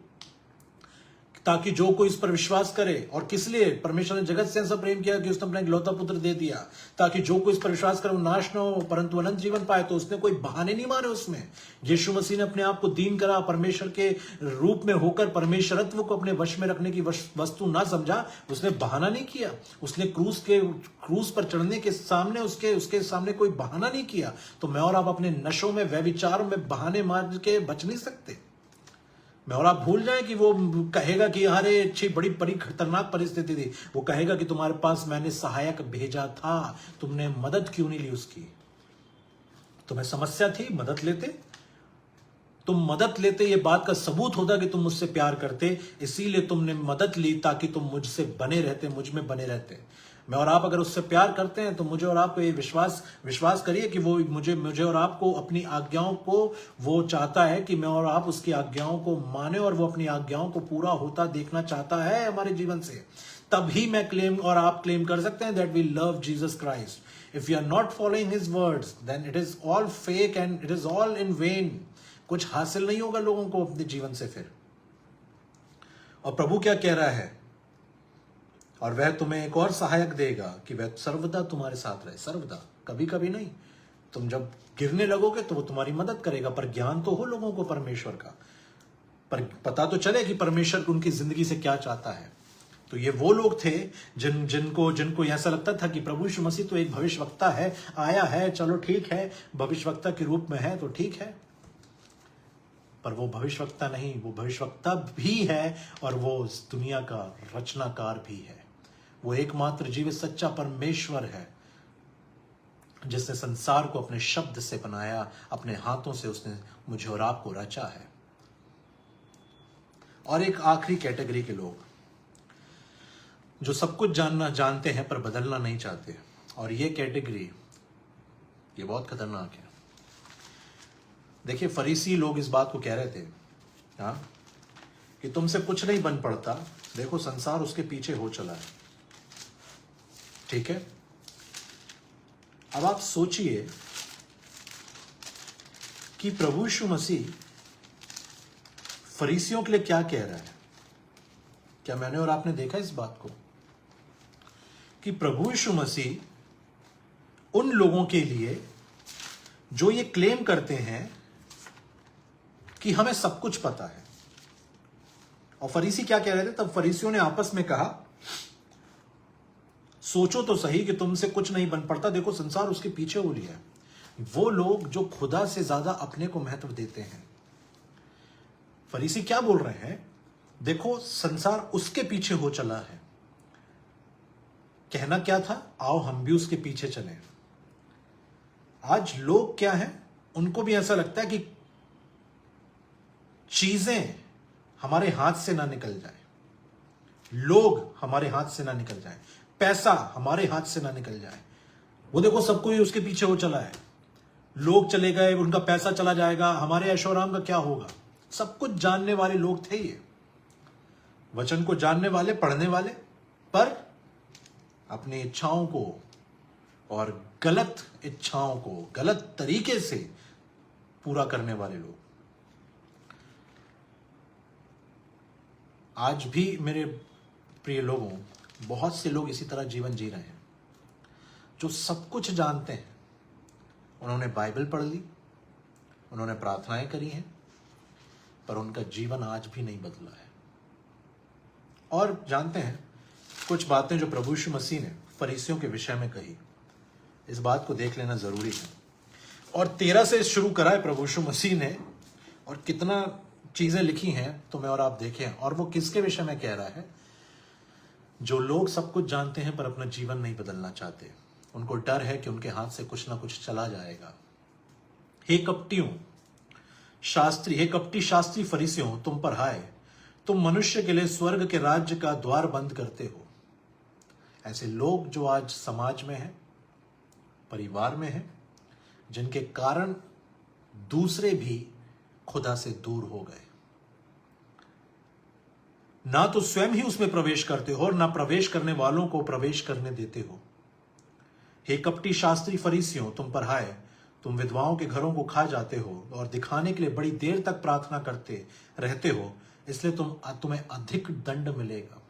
ताकि जो कोई इस पर विश्वास करे। और किस लिए? परमेश्वर ने जगत से ऐसा प्रेम किया कि उसने अपना एकलौता पुत्र दे दिया, ताकि जो कोई इस पर विश्वास करे वो नाश न हो परंतु अनंत जीवन पाए। तो उसने कोई बहाने नहीं मारे उसमें। यीशु मसीह ने अपने आप को दीन करा, परमेश्वर के रूप में होकर परमेश्वरत्व को अपने वश में रखने की वस्तु ना समझा। उसने बहाना नहीं किया। उसने क्रूस पर चढ़ने के सामने उसके सामने कोई बहाना नहीं किया। तो मैं और आप अपने नशों में, व्यभिचारों में बहाने मार के बच नहीं सकते। मैं और आप भूल जाएं कि वो कहेगा कि अरे अच्छी बड़ी खतरनाक परिस्थिति थी, वो कहेगा कि तुम्हारे पास मैंने सहायक भेजा था, तुमने मदद क्यों नहीं ली उसकी? तुम्हें समस्या थी, मदद लेते। तुम मदद लेते, ये बात का सबूत होता कि तुम मुझसे प्यार करते, इसीलिए तुमने मदद ली ताकि तुम मुझसे बने रहते, मुझ में बने रहते। मैं और आप अगर उससे प्यार करते हैं तो मुझे और आपको ये विश्वास करिए कि वो मुझे और आपको अपनी आज्ञाओं को वो चाहता है कि मैं और आप उसकी आज्ञाओं को माने, और वो अपनी आज्ञाओं को पूरा होता देखना चाहता है हमारे जीवन से। तभी मैं क्लेम और आप क्लेम कर सकते हैं that we love Jesus Christ. If you are not following his words then it is all fake and it is all in vain. कुछ हासिल नहीं होगा लोगों को अपने जीवन से फिर। और प्रभु क्या कह रहा है? और वह तुम्हें एक और सहायक देगा कि वह सर्वदा तुम्हारे साथ रहे। सर्वदा, कभी कभी नहीं। तुम जब गिरने लगोगे तो वो तुम्हारी मदद करेगा। पर ज्ञान तो हो लोगों को परमेश्वर का, पर पता तो चले कि परमेश्वर उनकी जिंदगी से क्या चाहता है। तो ये वो लोग थे जिनको ऐसा लगता था कि प्रभु यीशु मसीह तो एक भविष्यवक्ता है, आया है, चलो ठीक है, भविष्यवक्ता के रूप में है तो ठीक है। पर वो भविष्यवक्ता नहीं, वो भविष्यवक्ता भी है और वो इस दुनिया का रचनाकार भी है। वो एकमात्र जीवित सच्चा परमेश्वर है जिसने संसार को अपने शब्द से बनाया, अपने हाथों से उसने मुझे और आपको रचा है। और एक आखिरी कैटेगरी के लोग जो सब कुछ जानते हैं पर बदलना नहीं चाहते। और ये कैटेगरी ये बहुत खतरनाक है। देखिए, फरीसी लोग इस बात को कह रहे थे कि तुमसे कुछ नहीं बन पड़ता, देखो संसार उसके पीछे हो चला है। ठीक है, अब आप सोचिए कि प्रभु यीशु मसीह फरीसियों के लिए क्या कह रहा है। क्या मैंने और आपने देखा इस बात को कि प्रभु यीशु मसीह उन लोगों के लिए जो ये क्लेम करते हैं कि हमें सब कुछ पता है। और फरीसी क्या कह रहे थे? तब फरीसियों ने आपस में कहा, सोचो तो सही कि तुमसे कुछ नहीं बन पड़ता, देखो संसार उसके पीछे हो लिया है। वो लोग जो खुदा से ज्यादा अपने को महत्व देते हैं। फरीसी क्या बोल रहे हैं? देखो संसार उसके पीछे हो चला है। कहना क्या था? आओ हम भी उसके पीछे चलें। आज लोग क्या है, उनको भी ऐसा लगता है कि चीजें हमारे हाथ से ना निकल जाए, लोग हमारे हाथ से ना निकल जाए, पैसा हमारे हाथ से ना निकल जाए। वो देखो सबको ही उसके पीछे हो चला है। लोग चले गए, उनका पैसा चला जाएगा, हमारे ऐशोआराम का क्या होगा। सब कुछ जानने वाले लोग थे ये, वचन को जानने वाले, पढ़ने वाले, पर अपनी इच्छाओं को और गलत इच्छाओं को गलत तरीके से पूरा करने वाले लोग। आज भी मेरे प्रिय लोगों, बहुत से लोग इसी तरह जीवन जी रहे हैं जो सब कुछ जानते हैं। उन्होंने बाइबल पढ़ ली, उन्होंने प्रार्थनाएं करी हैं, पर उनका जीवन आज भी नहीं बदला है। और जानते हैं कुछ बातें जो प्रभु यीशु मसीह ने फरीसियों के विषय में कही, इस बात को देख लेना जरूरी है। और 13 से शुरू करा है प्रभु यीशु मसीह ने, और कितना चीजें लिखी हैं तो मैं और आप देखें। और वो किसके विषय में कह रहा है? जो लोग सब कुछ जानते हैं पर अपना जीवन नहीं बदलना चाहते, उनको डर है कि उनके हाथ से कुछ ना कुछ चला जाएगा। हे कपटी शास्त्री फरीसियों, तुम पर हाय, तुम मनुष्य के लिए स्वर्ग के राज्य का द्वार बंद करते हो। ऐसे लोग जो आज समाज में हैं, परिवार में हैं, जिनके कारण दूसरे भी खुदा से दूर हो गए, ना तो स्वयं ही उसमें प्रवेश करते हो और ना प्रवेश करने वालों को प्रवेश करने देते हो। हे कपटी शास्त्री फरीसियों, तुम पर हाय, तुम विधवाओं के घरों को खा जाते हो और दिखाने के लिए बड़ी देर तक प्रार्थना करते रहते हो, इसलिए तुम्हें अधिक दंड मिलेगा।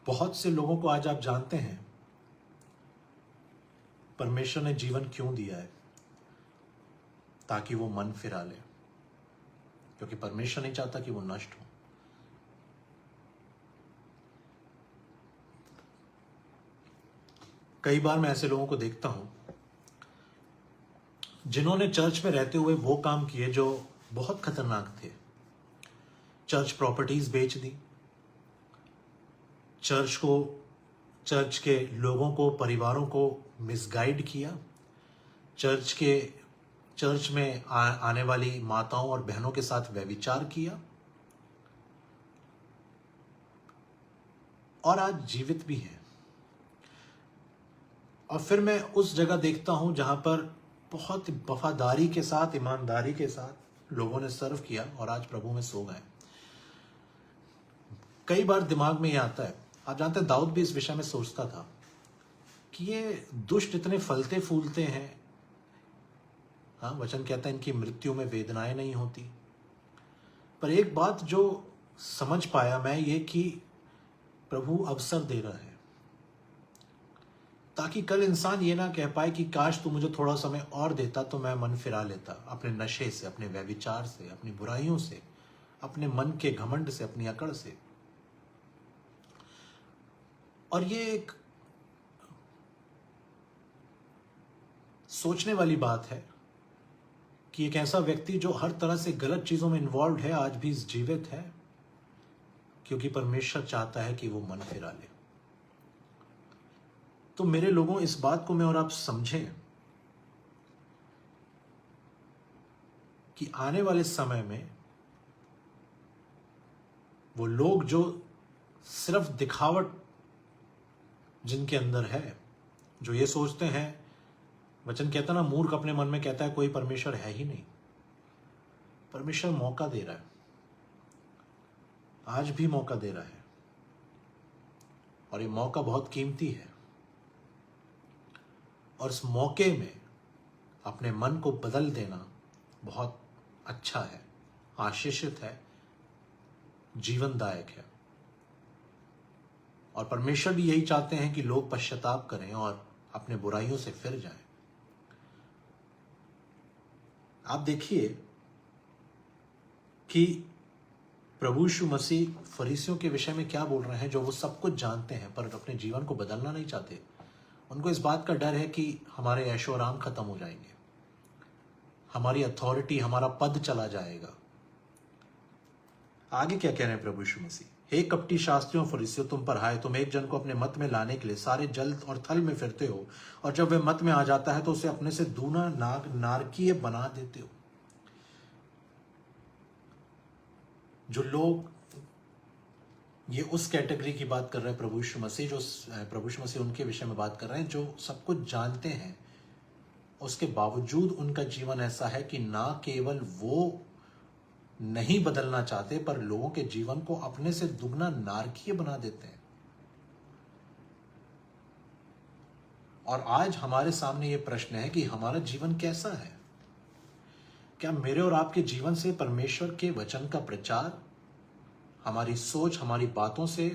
बहुत से लोगों को आज आप जानते हैं परमेश्वर ने जीवन क्यों दिया है? ताकि वो मन फिरा ले, क्योंकि परमेश्वर नहीं चाहता कि वो नष्ट हो। कई बार मैं ऐसे लोगों को देखता हूं जिन्होंने चर्च में रहते हुए वो काम किए जो बहुत खतरनाक थे। चर्च प्रॉपर्टीज बेच दी, चर्च के लोगों को, परिवारों को मिसगाइड किया, चर्च में आने वाली माताओं और बहनों के साथ व्यभिचार किया, और आज जीवित भी हैं। और फिर मैं उस जगह देखता हूं जहां पर बहुत वफादारी के साथ, ईमानदारी के साथ लोगों ने सर्व किया और आज प्रभु में सो गए। कई बार दिमाग में ये आता है, आप जानते हैं दाऊद भी इस विषय में सोचता था कि ये दुष्ट इतने फलते फूलते हैं। हाँ, वचन कहता है इनकी मृत्यु में वेदनाएं नहीं होती। पर एक बात जो समझ पाया मैं, ये कि प्रभु अवसर दे रहा है ताकि कल इंसान ये ना कह पाए कि काश तू मुझे थोड़ा समय और देता तो मैं मन फिरा लेता अपने नशे से, अपने व्यभिचार से, अपनी बुराइयों से, अपने मन के घमंड से, अपनी अकड़ से। और ये एक सोचने वाली बात है कि एक ऐसा व्यक्ति जो हर तरह से गलत चीजों में इन्वॉल्व है आज भी जीवित है, क्योंकि परमेश्वर चाहता है कि वो मन फिरा ले। तो मेरे लोगों, इस बात को मैं और आप समझें कि आने वाले समय में वो लोग जो सिर्फ दिखावट जिनके अंदर है, जो ये सोचते हैं, वचन कहता ना, मूर्ख अपने मन में कहता है कोई परमेश्वर है ही नहीं। परमेश्वर मौका दे रहा है, आज भी मौका दे रहा है, और ये मौका बहुत कीमती है। और इस मौके में अपने मन को बदल देना बहुत अच्छा है, आशीषित है, जीवनदायक है। और परमेश्वर भी यही चाहते हैं कि लोग पश्चाताप करें और अपने बुराइयों से फिर जाएं। आप देखिए कि प्रभु यीशु मसीह फरीसियों के विषय में क्या बोल रहे हैं, जो वो सब कुछ जानते हैं पर अपने जीवन को बदलना नहीं चाहते। उनको इस बात का डर है कि हमारे ऐशो आराम खत्म हो जाएंगे, हमारी अथॉरिटी, हमारा पद चला जाएगा। आगे क्या कह रहे हैं प्रभु यीशु मसीह? हे कपटी शास्त्रियों फरीसियों, तुम पर हाय, तुम एक जन को अपने मत में लाने के लिए सारे जल और थल में फिरते हो, और जब वह मत में आ जाता है तो उसे अपने से दूना नारकीय बना देते हो। जो लोग, ये उस कैटेगरी की बात कर रहे हैं प्रभु यीशु मसीह उनके विषय में बात कर रहे हैं जो सब कुछ जानते हैं, उसके बावजूद उनका जीवन ऐसा है कि ना केवल वो नहीं बदलना चाहते पर लोगों के जीवन को अपने से दुगना नारकीय बना देते हैं। और आज हमारे सामने ये प्रश्न है कि हमारा जीवन कैसा है? क्या मेरे और आपके जीवन से परमेश्वर के वचन का प्रचार, हमारी सोच, हमारी बातों से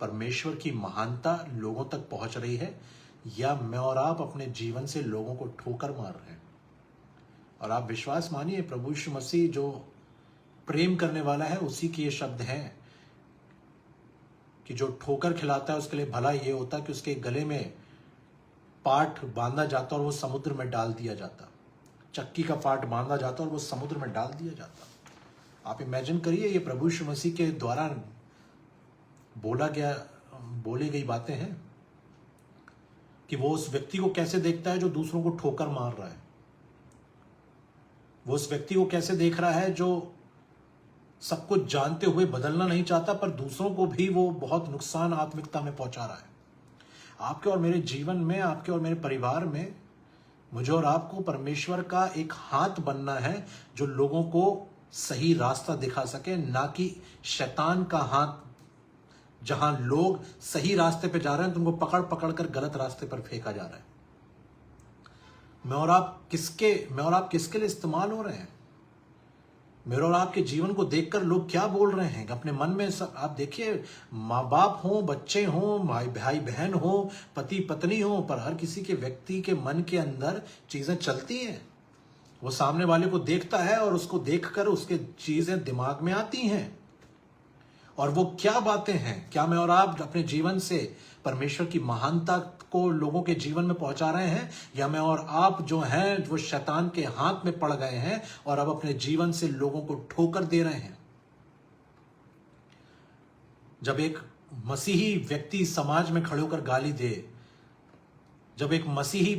परमेश्वर की महानता लोगों तक पहुंच रही है, या मैं और आप अपने जीवन से लोगों को ठोकर मार रहे हैं? और आप विश्वास मानिए, प्रभु यीशु मसीह जो प्रेम करने वाला है, उसी के ये शब्द हैं कि जो ठोकर खिलाता है उसके लिए भला ये होता कि उसके गले में पाट बांधा जाता और वो समुद्र में डाल दिया जाता। चक्की का पाट बांधा जाता और वो समुद्र में डाल दिया जाता। आप इमेजिन करिए, ये प्रभु यीशु मसीह के द्वारा बोली गई बातें हैं कि वो उस व्यक्ति को कैसे देखता है जो दूसरों को ठोकर मार रहा है। वो उस व्यक्ति को कैसे देख रहा है जो सब कुछ जानते हुए बदलना नहीं चाहता, पर दूसरों को भी वो बहुत नुकसान आत्मिकता में पहुंचा रहा है। आपके और मेरे जीवन में, आपके और मेरे परिवार में मुझे और आपको परमेश्वर का एक हाथ बनना है जो लोगों को सही रास्ता दिखा सके, ना कि शैतान का हाथ जहां लोग सही रास्ते पे जा रहे हैं तो उनको पकड़ पकड़ कर गलत रास्ते पर फेंका जा रहा है। मैं और आप किसके लिए इस्तेमाल हो रहे हैं? मेरे और आपके जीवन को देखकर लोग क्या बोल रहे हैं अपने मन में? सब आप देखिए, माँ बाप हो, बच्चे हो, भाई बहन हो, पति पत्नी हो, पर हर किसी के व्यक्ति के मन के अंदर चीजें चलती हैं। वो सामने वाले को देखता है और उसको देखकर उसके चीजें दिमाग में आती हैं। और वो क्या बातें हैं? क्या मैं और आप अपने जीवन से परमेश्वर की महानता को लोगों के जीवन में पहुंचा रहे हैं, या मैं और आप जो हैं वो शैतान के हाथ में पड़ गए हैं और अब अपने जीवन से लोगों को ठोकर दे रहे हैं? जब एक मसीही व्यक्ति समाज में खड़े होकर गाली दे, जब एक मसीही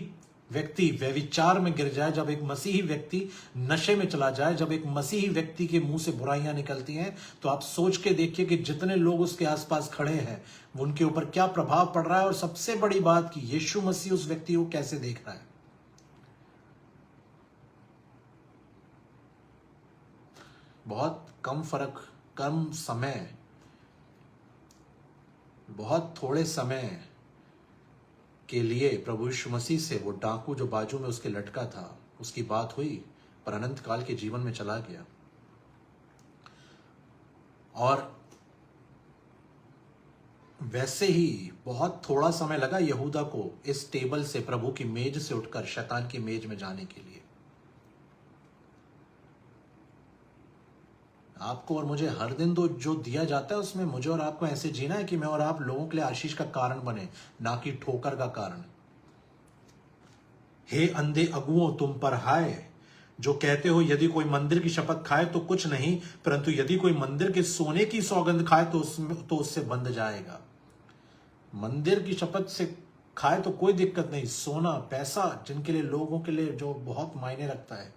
व्यक्ति व्यभिचार में गिर जाए, जब एक मसीही व्यक्ति नशे में चला जाए, जब एक मसीही व्यक्ति के मुंह से बुराइयां निकलती हैं, तो आप सोच के देखिए कि जितने लोग उसके आसपास खड़े हैं उनके ऊपर क्या प्रभाव पड़ रहा है। और सबसे बड़ी बात कि यीशु मसीह उस व्यक्ति को कैसे देख रहा है। बहुत कम फर्क, कम समय, बहुत थोड़े समय के लिए प्रभु यीशु मसीह से वो डाकू जो बाजू में उसके लटका था उसकी बात हुई, पर अनंत काल के जीवन में चला गया। और वैसे ही बहुत थोड़ा समय लगा यहूदा को इस टेबल से, प्रभु की मेज से उठकर शैतान की मेज में जाने के लिए। आपको और मुझे हर दिन जो दिया जाता है उसमें मुझे और आपको ऐसे जीना है कि मैं और आप लोगों के लिए आशीष का कारण बने, ना कि ठोकर का कारण। हे अंधे अगुओं, तुम पर हाय, जो कहते हो यदि कोई मंदिर की शपथ खाए तो कुछ नहीं, परंतु यदि कोई मंदिर के सोने की सौगंध खाए तो उससे बंध जाएगा। मंदिर की शपथ से खाए तो कोई दिक्कत नहीं, सोना, पैसा, जिनके लिए, लोगों के लिए जो बहुत मायने रखता है,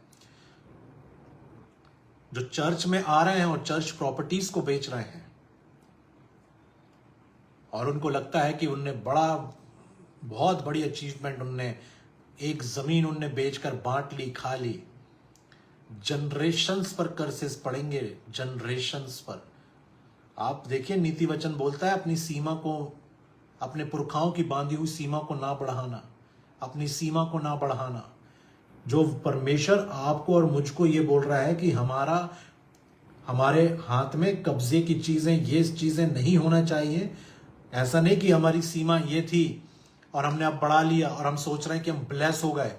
जो चर्च में आ रहे हैं और चर्च प्रॉपर्टीज को बेच रहे हैं और उनको लगता है कि उनने बहुत बड़ी अचीवमेंट, उनने एक जमीन उनने बेचकर बांट ली, खा ली। जनरेशंस पर कर्सेस पड़ेंगे, जनरेशंस पर। आप देखिए, नीति वचन बोलता है अपनी सीमा को, अपने पुरखाओं की बांधी हुई सीमा को ना बढ़ाना, अपनी सीमा को ना बढ़ाना। जो परमेश्वर आपको और मुझको ये बोल रहा है कि हमारे हाथ में कब्जे की चीजें, ये चीजें नहीं होना चाहिए। ऐसा नहीं कि हमारी सीमा ये थी और हमने अब बढ़ा लिया और हम सोच रहे हैं कि हम ब्लेस हो गए।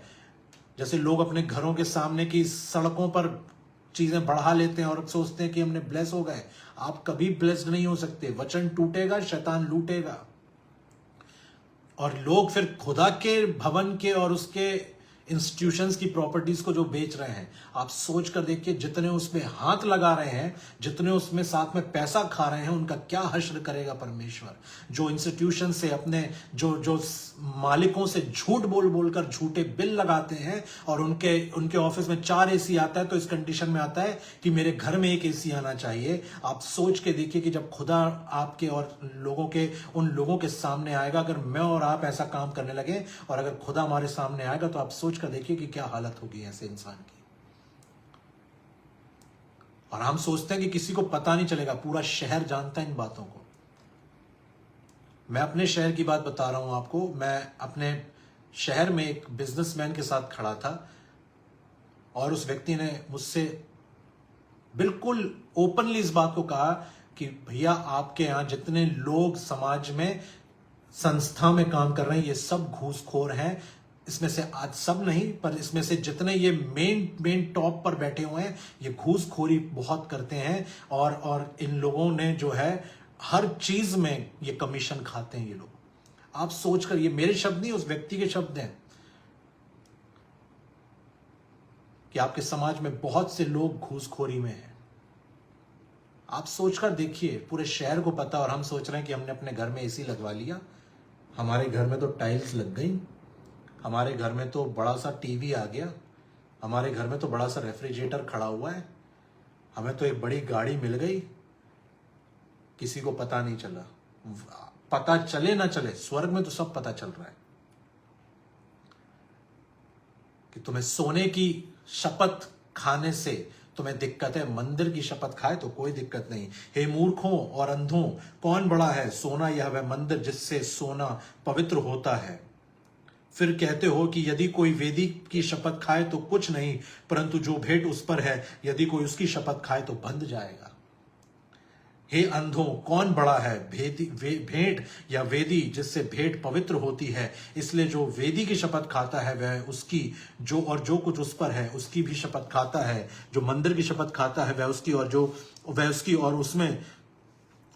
जैसे लोग अपने घरों के सामने की सड़कों पर चीजें बढ़ा लेते हैं और सोचते हैं कि हमने ब्लेस हो गए। आप कभी ब्लेस्ड नहीं हो सकते। वचन टूटेगा, शैतान लूटेगा। और लोग फिर खुदा के भवन के और उसके इंस्टीट्यूशंस की प्रॉपर्टीज को जो बेच रहे हैं, आप सोच कर देखिए, जितने उसमें हाथ लगा रहे हैं, जितने उसमें साथ में पैसा खा रहे हैं, उनका क्या हश्र करेगा परमेश्वर। जो इंस्टीट्यूशन से अपने जो मालिकों से झूठ बोल कर झूठे बिल लगाते हैं और उनके ऑफिस में 4 एसी आता है तो इस कंडीशन में आता है कि मेरे घर में 1 एसी आना चाहिए। आप सोच के देखिए कि जब खुदा आपके और उन लोगों के सामने आएगा, अगर मैं और आप ऐसा काम करने लगे और अगर खुदा हमारे सामने आएगा, तो आप सोच कर देखिए कि क्या हालत होगी ऐसे इंसान की। और हम सोचते हैं कि किसी को पता नहीं चलेगा, पूरा शहर जानता है इन बातों को। मैं अपने शहर की बात बता रहा हूं आपको। मैं अपने शहर में एक बिजनेसमैन के साथ खड़ा था और उस व्यक्ति ने मुझसे बिल्कुल ओपनली इस बात को कहा कि भैया, आपके यहां जितने लोग समाज में, संस्था में काम कर रहे हैं, ये सब घूसखोर हैं। इसमें से आज सब नहीं, पर इसमें से जितने ये मेन टॉप पर बैठे हुए हैं, ये घूसखोरी बहुत करते हैं और इन लोगों ने जो है हर चीज में ये कमीशन खाते हैं ये लोग। आप सोचकर, ये मेरे शब्द नहीं, उस व्यक्ति के शब्द हैं कि आपके समाज में बहुत से लोग घूसखोरी में हैं। आप सोचकर देखिए, पूरे शहर को पता, और हम सोच रहे हैं कि हमने अपने घर में एसी लगवा लिया। हमारे घर में तो टाइल्स लग गई, हमारे घर में तो बड़ा सा टीवी आ गया, हमारे घर में तो बड़ा सा रेफ्रिजरेटर खड़ा हुआ है, हमें तो एक बड़ी गाड़ी मिल गई, किसी को पता नहीं चला। पता चले ना चले, स्वर्ग में तो सब पता चल रहा है कि तुम्हें सोने की शपथ खाने से तुम्हें दिक्कत है, मंदिर की शपथ खाए तो कोई दिक्कत नहीं। हे मूर्खों और अंधों, कौन बड़ा है, सोना या वह मंदिर जिससे सोना पवित्र होता है? फिर कहते हो कि यदि कोई वेदी की शपथ खाए तो कुछ नहीं, परंतु जो भेंट उस पर है, यदि कोई उसकी शपथ खाए तो बंध जाएगा। हे अंधों, कौन बड़ा है, भेंट या वेदी जिससे भेंट पवित्र होती है? इसलिए जो वेदी की शपथ खाता है वह उसकी, जो कुछ उस पर है उसकी भी शपथ खाता है। जो मंदिर की शपथ खाता है वह उसकी, और उसमें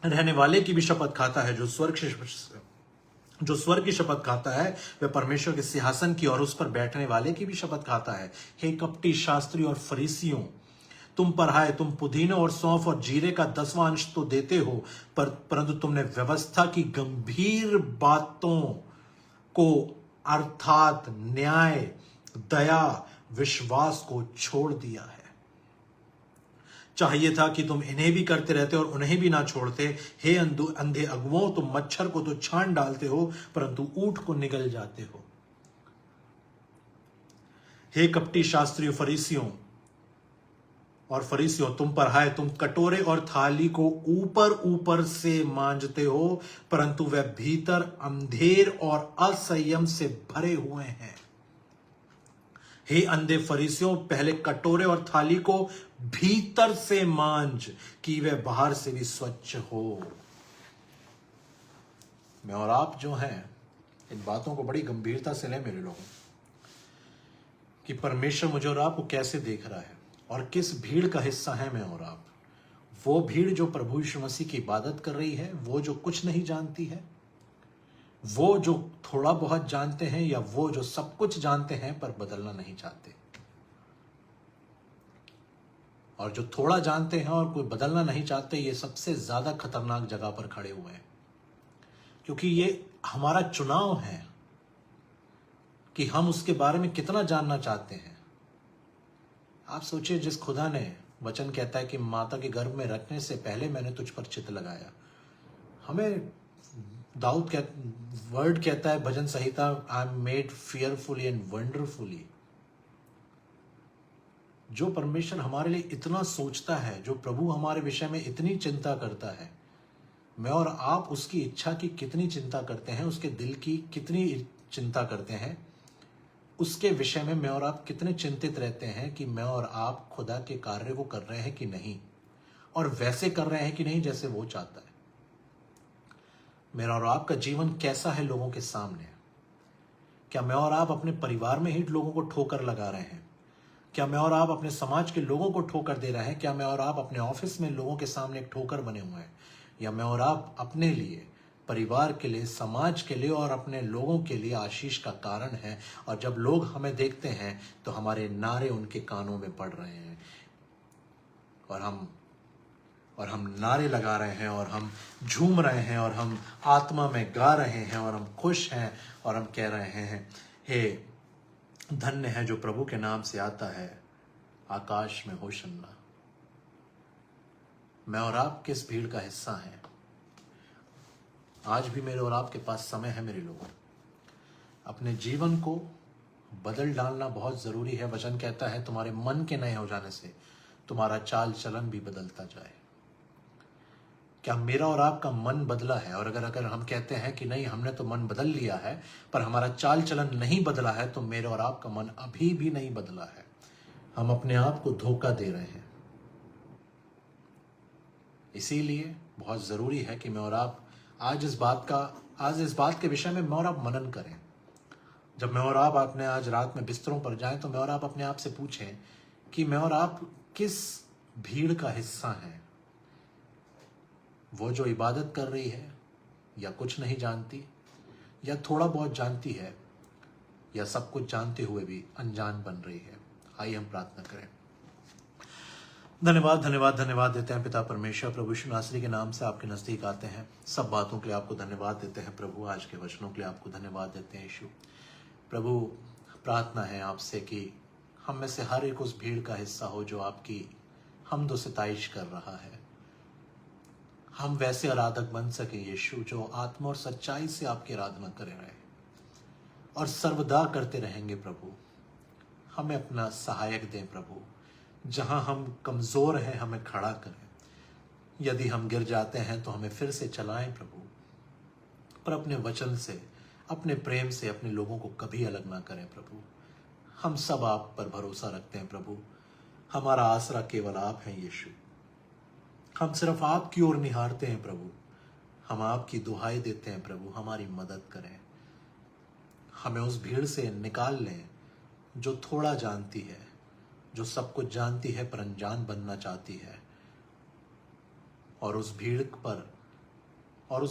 रहने वाले की भी शपथ खाता है। जो स्वर्ग की शपथ खाता है वह परमेश्वर के सिंहासन की और उस पर बैठने वाले की भी शपथ खाता है। हे कपटी शास्त्री और फरीसियों, तुम पर हाय, तुम पुदीने और सौंफ और जीरे का 10वां अंश तो देते हो, परंतु तुमने व्यवस्था की गंभीर बातों को अर्थात न्याय, दया, विश्वास को छोड़ दिया है। चाहिए था कि तुम इन्हें भी करते रहते और उन्हें भी ना छोड़ते। हे अंधे अगुओं, तुम मच्छर को तो छान डालते हो, परंतु ऊंट को निगल जाते हो। हे कपटी शास्त्रियों फरीसियों, तुम पर हाय, तुम कटोरे और थाली को ऊपर ऊपर से मांजते हो, परंतु वह भीतर अंधेर और असंयम से भरे हुए हैं। हे अंधे फरीसियों, पहले कटोरे और थाली को भीतर से मांज कि वह बाहर से भी स्वच्छ हो। मैं और आप जो हैं, इन बातों को बड़ी गंभीरता से लें मेरे लोगों, कि परमेश्वर मुझे और आपको कैसे देख रहा है और किस भीड़ का हिस्सा है मैं और आप। वो भीड़ जो प्रभु यीशु मसीह की इबादत कर रही है, वो जो कुछ नहीं जानती है, वो जो थोड़ा बहुत जानते हैं, या वो जो सब कुछ जानते हैं पर बदलना नहीं चाहते। और जो थोड़ा जानते हैं और कोई बदलना नहीं चाहते, ये सबसे ज्यादा खतरनाक जगह पर खड़े हुए हैं, क्योंकि ये हमारा चुनाव है कि हम उसके बारे में कितना जानना चाहते हैं। आप सोचिए, जिस खुदा ने, वचन कहता है कि माता के गर्भ में रखने से पहले मैंने तुझ पर चित्त लगाया। हमें वर्ड कहता है, भजन संहिता, I am made fearfully and wonderfully. जो परमेश्वर हमारे लिए इतना सोचता है, जो प्रभु हमारे विषय में इतनी चिंता करता है, मैं और आप उसकी इच्छा की कितनी चिंता करते हैं, उसके दिल की कितनी चिंता करते हैं, उसके विषय में मैं और आप कितने चिंतित रहते हैं कि मैं और आप खुदा के कार्य को कर रहे हैं कि नहीं, और वैसे कर रहे हैं कि नहीं जैसे वो चाहता है। मेरा और आपका जीवन कैसा है लोगों के सामने? क्या मैं और आप अपने परिवार में ही लोगों को ठोकर लगा रहे हैं? क्या मैं और आप अपने समाज के लोगों को ठोकर दे रहे हैं? क्या मैं और आप अपने ऑफिस में लोगों के सामने एक ठोकर बने हुए हैं? या मैं और आप अपने लिए, परिवार के लिए, समाज के लिए और अपने लोगों के लिए आशीष का कारण है? और जब लोग हमें देखते हैं तो हमारे नारे उनके कानों में पड़ रहे हैं, और हम नारे लगा रहे हैं, और हम झूम रहे हैं, और हम आत्मा में गा रहे हैं, और हम खुश हैं, और हम कह रहे हैं, हे धन्य है जो प्रभु के नाम से आता है, आकाश में होशन्ना। मैं और आप किस भीड़ का हिस्सा हैं? आज भी मेरे और आपके पास समय है मेरे लोगों। अपने जीवन को बदल डालना बहुत जरूरी है। वचन कहता है, तुम्हारे मन के नए हो जाने से तुम्हारा चाल चलन भी बदलता जाए। क्या मेरा और आपका मन बदला है? और अगर हम कहते हैं कि नहीं, हमने तो मन बदल लिया है, पर हमारा चाल चलन नहीं बदला है, तो मेरे और आपका मन अभी भी नहीं बदला है। हम अपने आप को धोखा दे रहे हैं। इसीलिए बहुत जरूरी है कि मैं और आप आज इस बात के विषय में मैं और आप मनन करें। जब मैं और आप अपने आज रात में बिस्तरों पर जाएं, तो मैं और आप अपने आप से पूछें कि मैं और आप किस भीड़ का हिस्सा हैं? वो जो इबादत कर रही है, या कुछ नहीं जानती, या थोड़ा बहुत जानती है, या सब कुछ जानते हुए भी अनजान बन रही है। आइए हम प्रार्थना करें। धन्यवाद धन्यवाद धन्यवाद देते हैं पिता परमेश्वर। प्रभु यीशु नासरी के नाम से आपके नजदीक आते हैं। सब बातों के लिए आपको धन्यवाद देते हैं प्रभु। आज के वचनों के लिए आपको धन्यवाद देते हैं यीशु। प्रभु प्रार्थना है आपसे कि हम में से हर एक उस भीड़ का हिस्सा हो जो आपकी हमदो सिताइश कर रहा है। हम वैसे आराधक बन सके यीशु जो आत्मा और सच्चाई से आपकी आराधना करे रहे और सर्वदा करते रहेंगे प्रभु। हमें अपना सहायक दें प्रभु। जहां हम कमजोर हैं हमें खड़ा करें। यदि हम गिर जाते हैं तो हमें फिर से चलाएं प्रभु। पर अपने वचन से, अपने प्रेम से अपने लोगों को कभी अलग ना करें प्रभु। हम सब आप पर भरोसा रखते हैं प्रभु। हमारा आसरा केवल आप हैं यीशु। हम सिर्फ आपकी ओर निहारते हैं प्रभु। हम आपकी दुहाई देते हैं प्रभु, हमारी मदद करें। हमें उस भीड़ से निकाल लें जो थोड़ा जानती है, जो सब कुछ जानती है पर अनजान बनना चाहती है। और उस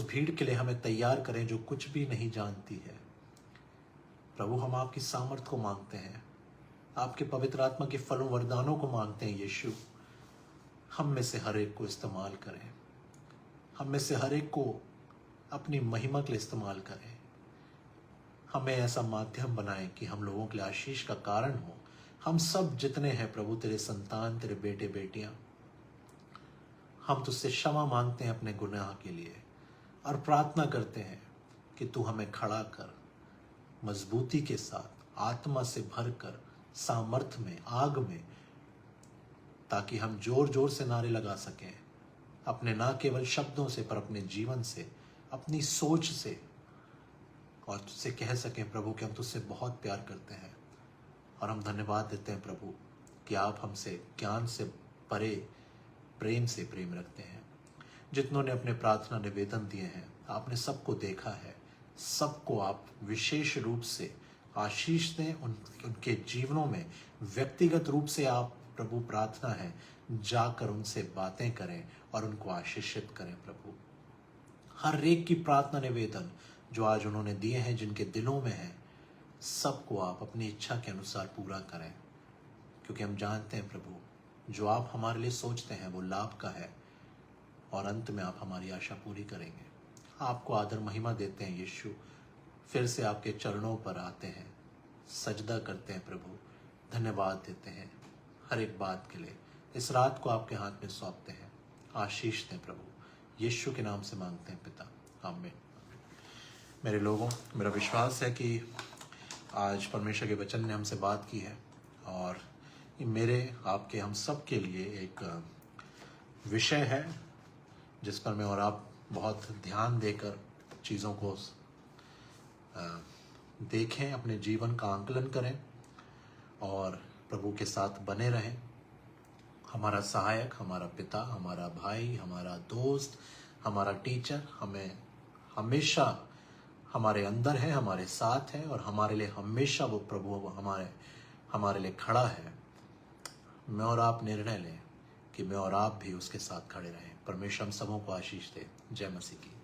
भीड़ के लिए हमें तैयार करें जो कुछ भी नहीं जानती है। प्रभु हम आपकी सामर्थ को मांगते हैं, आपके पवित्र आत्मा के फलों वरदानों को मांगते हैं यीशु। हम में से हर एक को इस्तेमाल करें। हम में से हर एक को अपनी महिमा के लिए इस्तेमाल करें। हमें ऐसा माध्यम बनाएं कि हम लोगों के लिए आशीष का कारण हो। हम सब जितने हैं प्रभु तेरे संतान, तेरे बेटे बेटियां, हम तुझसे क्षमा मांगते हैं अपने गुनाह के लिए और प्रार्थना करते हैं कि तू हमें खड़ा कर, मजबूती के साथ, आत्मा से भरकर, सामर्थ्य में, आग में, ताकि हम जोर जोर से नारे लगा सकें अपने ना केवल शब्दों से पर अपने जीवन से, अपनी सोच से, और तुझसे कह सकें प्रभु कि हम तुझसे बहुत प्यार करते हैं। और हम धन्यवाद देते हैं प्रभु कि आप हमसे ज्ञान से परे प्रेम से प्रेम रखते हैं। जितनों ने अपने प्रार्थना निवेदन दिए हैं, आपने सबको देखा है। सबको आप विशेष रूप से आशीष दें। उनके जीवनों में व्यक्तिगत रूप से आप प्रभु प्रार्थना है जाकर उनसे बातें करें और उनको आशीषित करें प्रभु। हर एक की प्रार्थना निवेदन जो आज उन्होंने दिए हैं, जिनके दिलों में है, सबको आप अपनी इच्छा के अनुसार पूरा करें। क्योंकि हम जानते हैं प्रभु जो आप हमारे लिए सोचते हैं वो लाभ का है और अंत में आप हमारी आशा पूरी करेंगे। आपको आदर महिमा देते हैं यीशु। फिर से आपके चरणों पर आते हैं, सजदा करते हैं प्रभु, धन्यवाद देते हैं हर एक बात के लिए। इस रात को आपके हाथ में सौंपते हैं। आशीष दें प्रभु, यीशु के नाम से मांगते हैं पिता, आमीन। मेरे लोगों, मेरा विश्वास है कि आज परमेश्वर के वचन ने हमसे बात की है और ये मेरे, आपके, हम सब के लिए एक विषय है जिस पर मैं और आप बहुत ध्यान देकर चीज़ों को देखें, अपने जीवन का आंकलन करें और प्रभु के साथ बने रहें। हमारा सहायक, हमारा पिता, हमारा भाई, हमारा दोस्त, हमारा टीचर हमें हमेशा हमारे अंदर है, हमारे साथ है और हमारे लिए हमेशा वो प्रभु हमारे लिए खड़ा है। मैं और आप निर्णय लें कि मैं और आप भी उसके साथ खड़े रहें। परमेश्वर हम सबों को आशीष दे। जय मसीह की।